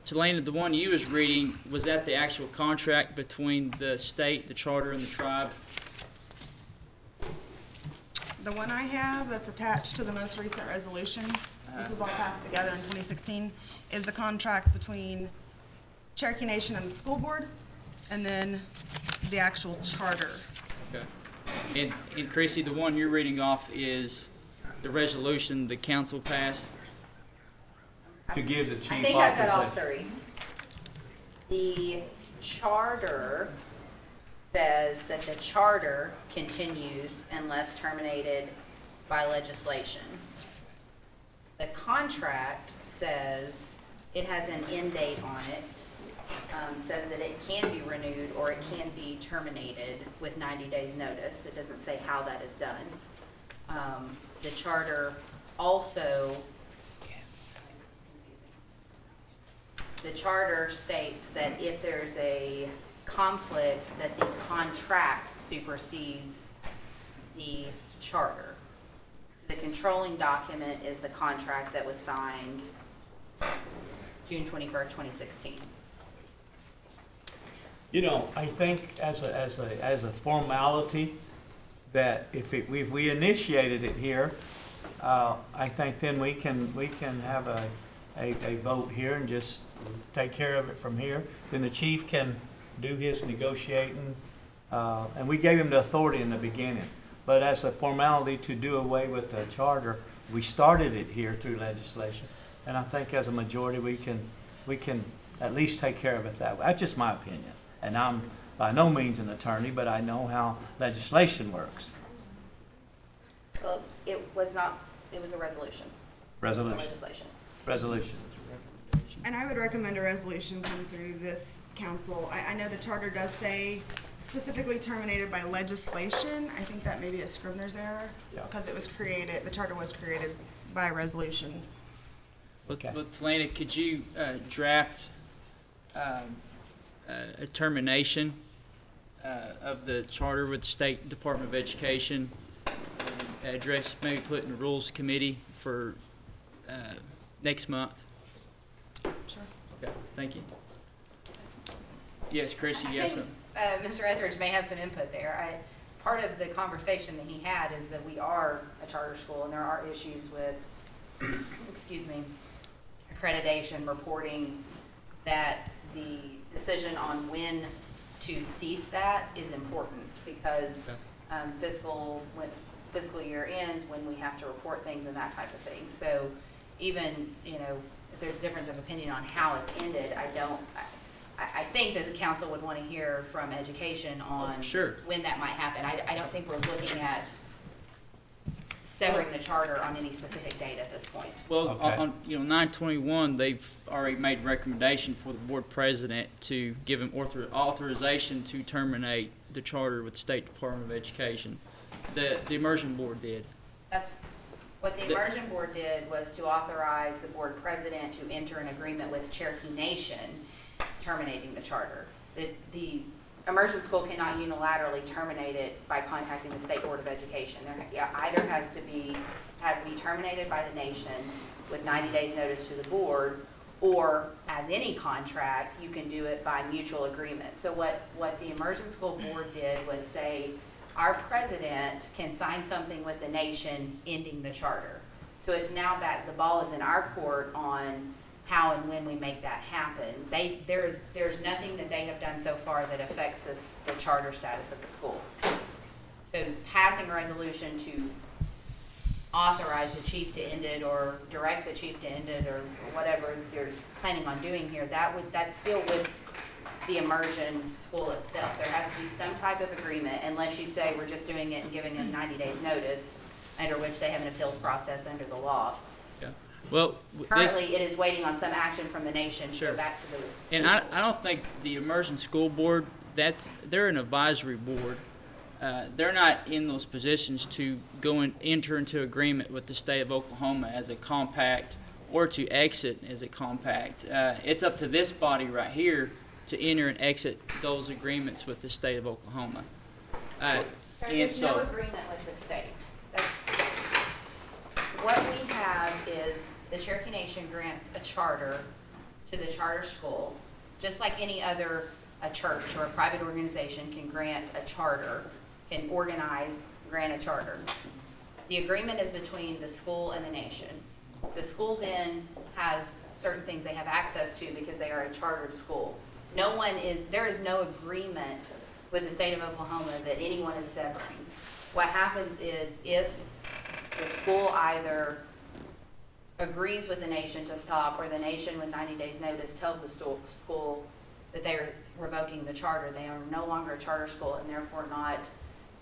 Talena, the one you was reading, was that the actual contract between the state, the charter, and the tribe? The one I have that's attached to the most recent resolution, this was all passed together in 2016, is the contract between Cherokee Nation and the school board, and then the actual charter. Okay. And Chrissy, the one you're reading off is the resolution the council passed? To give the chief I think I've got all three. The charter says that the charter continues unless terminated by legislation. The contract says it has an end date on it, says that it can be renewed or it can be terminated with 90 days notice. It doesn't say how that is done. The charter also, the charter states that if there's a conflict, that the contract supersedes the charter. The controlling document is the contract that was signed June 21st, 2016. You know, I think as a formality, that if we initiated it here, I think then we can have a vote here and just take care of it from here. Then the chief can do his negotiating, and we gave him the authority in the beginning. But as a formality to do away with the charter, we started it here through legislation, and I think as a majority we can at least take care of it that way. That's just my opinion, and I'm by no means an attorney, but I know how legislation works. Well, it was not, it was a resolution. Resolution. Legislation. Resolution. And I would recommend a resolution come through this council. I know the charter does say specifically terminated by legislation. I think that may be a Scrivener's error, because it was created, the charter was created by resolution. Okay. Well, Talana, could you draft a termination of the charter with the State Department of Education, address, maybe put in the Rules Committee for next month? Sure. Okay, thank you. Yes, Chrissy, you have something? Mr. Etheridge may have some input there. Part of the conversation that he had is that we are a charter school and there are issues with, excuse me, accreditation, reporting, that the decision on when to cease that is important because fiscal year ends when we have to report things and that type of thing. So even, you know, if there's a difference of opinion on how it's ended, I think that the council would want to hear from education on when that might happen. I don't think we're looking at severing the charter on any specific date at this point. Well, on 9/21, they've already made recommendation for the board president to give him authorization to terminate the charter with the State Department of Education. The immersion board did. That's what the immersion board did, was to authorize the board president to enter an agreement with Cherokee Nation terminating the charter. The immersion school cannot unilaterally terminate it by contacting the State Board of Education. There either has to be terminated by the nation with 90 days notice to the board, or as any contract, you can do it by mutual agreement. So what the immersion school board did was say, our president can sign something with the nation ending the charter. So it's now back, the ball is in our court on how and when we make that happen. There's nothing that they have done so far that affects the charter status of the school. So passing a resolution to authorize the chief to end it or direct the chief to end it or whatever you're planning on doing here, that's still with the immersion school itself. There has to be some type of agreement, unless you say we're just doing it and giving them 90 days notice, under which they have an appeals process under the law. Yeah. Well, currently it is waiting on some action from the nation to go back to the. And I don't think the immersion school board, they're an advisory board. They're not in those positions to go and enter into agreement with the state of Oklahoma as a compact or to exit as a compact. It's up to this body right here to enter and exit those agreements with the state of Oklahoma. There's no agreement with the state. What we have is the Cherokee Nation grants a charter to the charter school, just like any other church or a private organization can grant a charter, can organize, grant a charter. The agreement is between the school and the nation. The school then has certain things they have access to because they are a chartered school. There is no agreement with the state of Oklahoma that anyone is severing. What happens is if the school either agrees with the nation to stop, or the nation with 90 days notice tells the school that they are revoking the charter. They are no longer a charter school and therefore not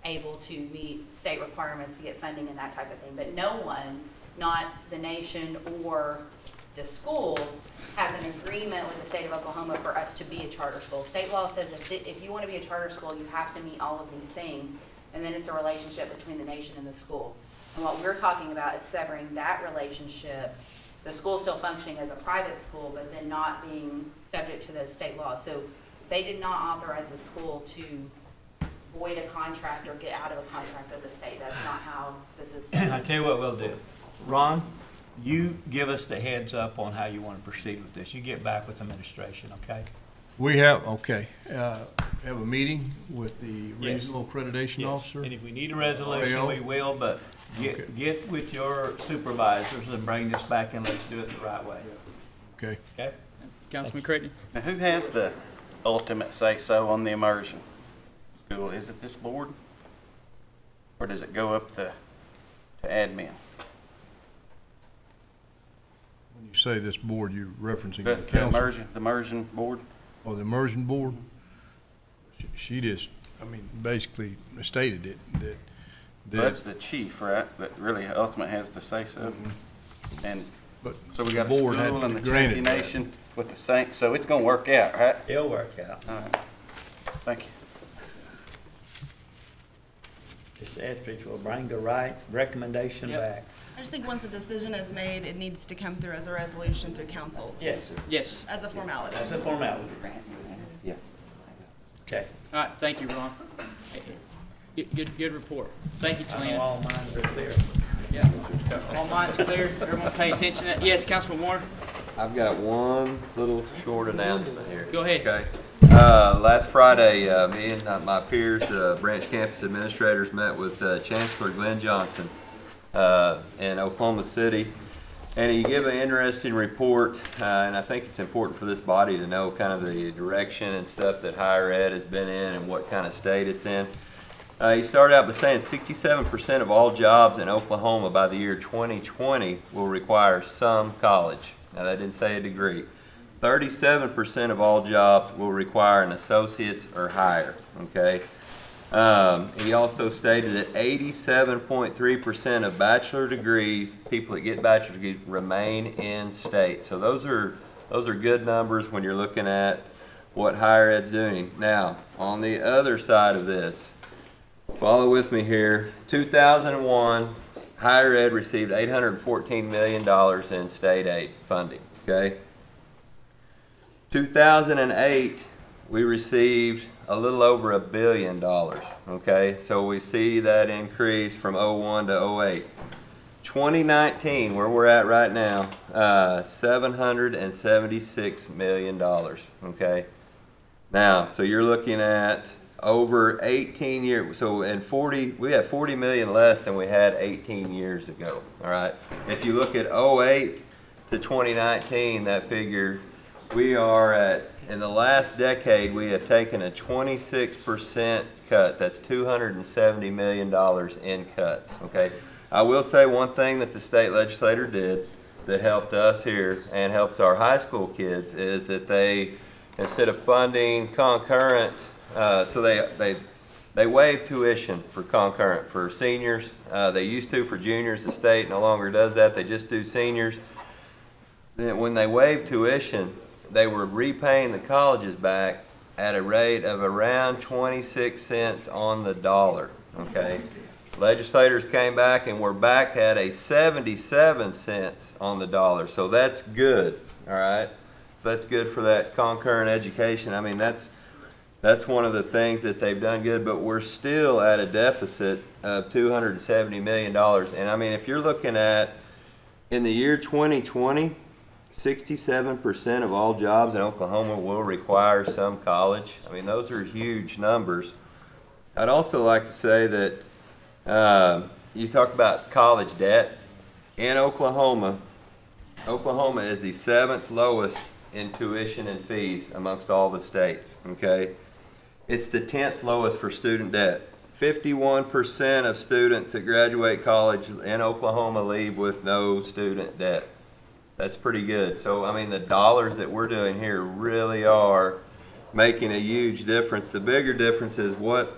able to meet state requirements to get funding and that type of thing. But no one, not the nation or the school, has an agreement with the state of Oklahoma for us to be a charter school. State law says if you want to be a charter school, you have to meet all of these things, and then it's a relationship between the nation and the school. And what we're talking about is severing that relationship. The school's still functioning as a private school, but then not being subject to those state laws. So they did not authorize the school to void a contract or get out of a contract with the state. That's not how this is. I tell you what we'll do. Ron, you give us the heads up on how you want to proceed with this. You get back with administration, okay? We have, okay, have a meeting with the regional accreditation officer. And if we need a resolution, we will, but get with your supervisors and bring this back and let's do it the right way. Okay. Okay? Councilman Creighton? Now, who has the ultimate say-so on the immersion school? Is it this board? Or does it go up to admin? When you say this board, you're referencing The the council? immersion board? Or the immersion board? She just, I mean, basically stated it, that. Well, that's the chief, right? That really ultimately has the say-so. And But so we got a the board school hadn't and the granted Cherokee that. Nation with the same, so it's gonna work out, right? It'll work out. All right. Thank you. Just Estrich will bring the right recommendation back. I just think once a decision is made, it needs to come through as a resolution through council. Yes. Yes. As a formality. That's a formality. Yeah. Okay. All right, thank you, Ron. Good report. Thank you, I know Talina. all minds are clear. Yeah. All minds clear. Everyone pay attention to that. Yes, Councilman Warner? I've got one little short announcement here. Go ahead. Okay. Last Friday, me and my peers, branch campus administrators, met with Chancellor Glenn Johnson in Oklahoma City. And he gave an interesting report, and I think it's important for this body to know kind of the direction and stuff that higher ed has been in and what kind of state it's in. He started out by saying 67% of all jobs in Oklahoma by the year 2020 will require some college. Now, that didn't say a degree. 37% of all jobs will require an associate's or higher, okay? He also stated that 87.3% of bachelor degrees, people that get bachelor degrees, remain in state. So those are good numbers when you're looking at what higher ed's doing. Now, on the other side of this, follow with me here. 2001, higher ed received $814 million in state aid funding, okay? 2008, we received a little over $1 billion, okay? So we see that increase from 01 to 08. 2019, where we're at right now, $776 million, okay? Now, so you're looking at over 18 years, so we have 40 million less than we had 18 years ago, all right? If you look at 08 to 2019, that figure, we are at, in the last decade, we have taken a 26% cut. That's $270 million in cuts, okay? I will say one thing that the state legislator did that helped us here and helps our high school kids is that they, instead of funding concurrent, so they waived tuition for concurrent for seniors. They used to for juniors. The state no longer does that. They just do seniors. Then when they waived tuition, they were repaying the colleges back at a rate of around 26 cents on the dollar, okay? Legislators came back and we're back at a 77 cents on the dollar. So that's good, all right? So that's good for that concurrent education. I mean, that's one of the things that they've done good, but we're still at a deficit of $270 million. And I mean, if you're looking at, in the year 2020, 67% of all jobs in Oklahoma will require some college. I mean, those are huge numbers. I'd also like to say that you talk about college debt. In Oklahoma, Oklahoma is the 7th lowest in tuition and fees amongst all the states, okay? It's the 10th lowest for student debt. 51% of students that graduate college in Oklahoma leave with no student debt. That's pretty good. So, I mean, the dollars that we're doing here really are making a huge difference. The bigger difference is what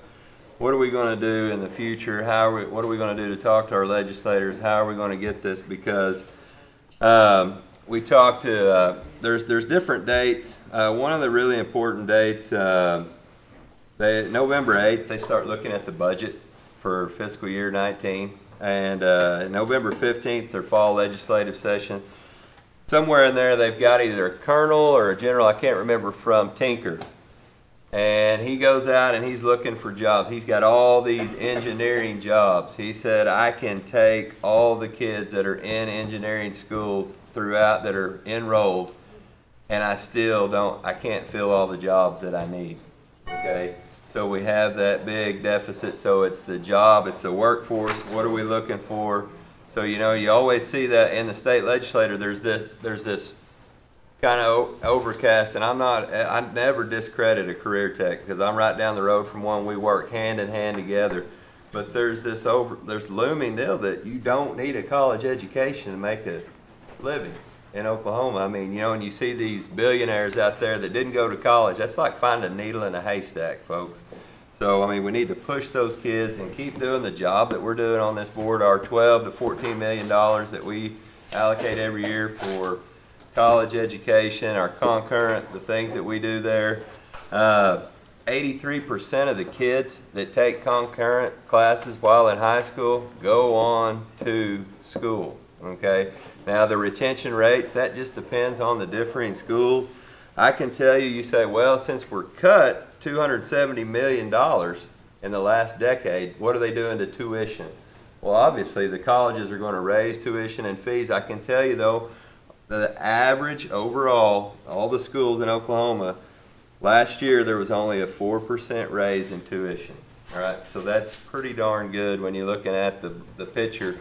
are we going to do in the future? What are we going to do to talk to our legislators? How are we going to get this? Because we talked to, there's different dates. One of the really important dates, November 8th, they start looking at the budget for fiscal year 19. And November 15th, their fall legislative session. Somewhere in there, they've got either a colonel or a general, I can't remember, from Tinker. And he goes out and he's looking for jobs. He's got all these engineering jobs. He said, I can take all the kids that are in engineering schools throughout that are enrolled, and I can't fill all the jobs that I need, okay? So we have that big deficit. So it's the job, it's the workforce. What are we looking for? So, you know, you always see that in the state legislature, there's this kind of overcast, and I never discredit a career tech because I'm right down the road from one. We work hand in hand together. But there's looming deal that you don't need a college education to make a living in Oklahoma. I mean, you know, and you see these billionaires out there that didn't go to college. That's like finding a needle in a haystack, folks. So, I mean, we need to push those kids and keep doing the job that we're doing on this board, our $12 to $14 million that we allocate every year for college education, our concurrent, the things that we do there. 83% of the kids that take concurrent classes while in high school go on to school, okay? Now, the retention rates, that just depends on the differing schools. I can tell you, you say, well, since we're cut $270 million in the last decade, what are they doing to tuition? Well, obviously, the colleges are going to raise tuition and fees. I can tell you, though, the average overall, all the schools in Oklahoma, last year there was only a 4% raise in tuition. All right, so that's pretty darn good when you're looking at the picture.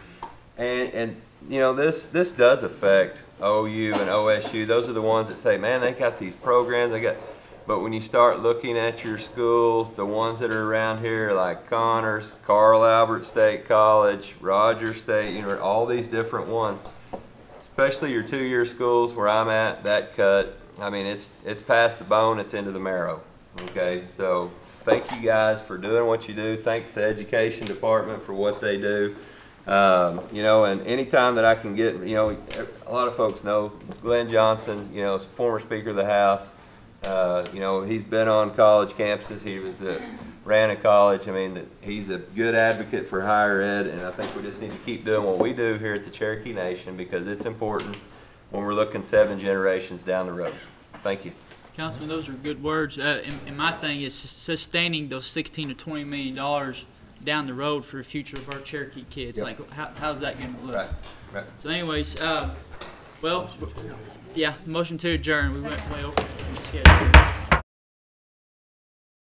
And you know, this does affect OU and OSU. Those are the ones that say, man, they got these programs. But when you start looking at your schools, the ones that are around here like Connors, Carl Albert State College, Rogers State, you know, all these different ones, especially your two-year schools where I'm at, that cut, I mean, it's past the bone, it's into the marrow, okay? So thank you guys for doing what you do. Thank the education department for what they do. You know, and anytime that I can get, you know, a lot of folks know Glenn Johnson, you know, former Speaker of the House. You know, he's been on college campuses. He ran a college. I mean, he's a good advocate for higher ed, and I think we just need to keep doing what we do here at the Cherokee Nation because it's important when we're looking 7 generations down the road. Thank you. Councilman, those are good words. And my thing is sustaining those $16 to $20 million down the road for the future of our Cherokee kids. Yep. Like, how's that going to look? Right. So anyways, well, yeah, motion to adjourn. We went way over the schedule.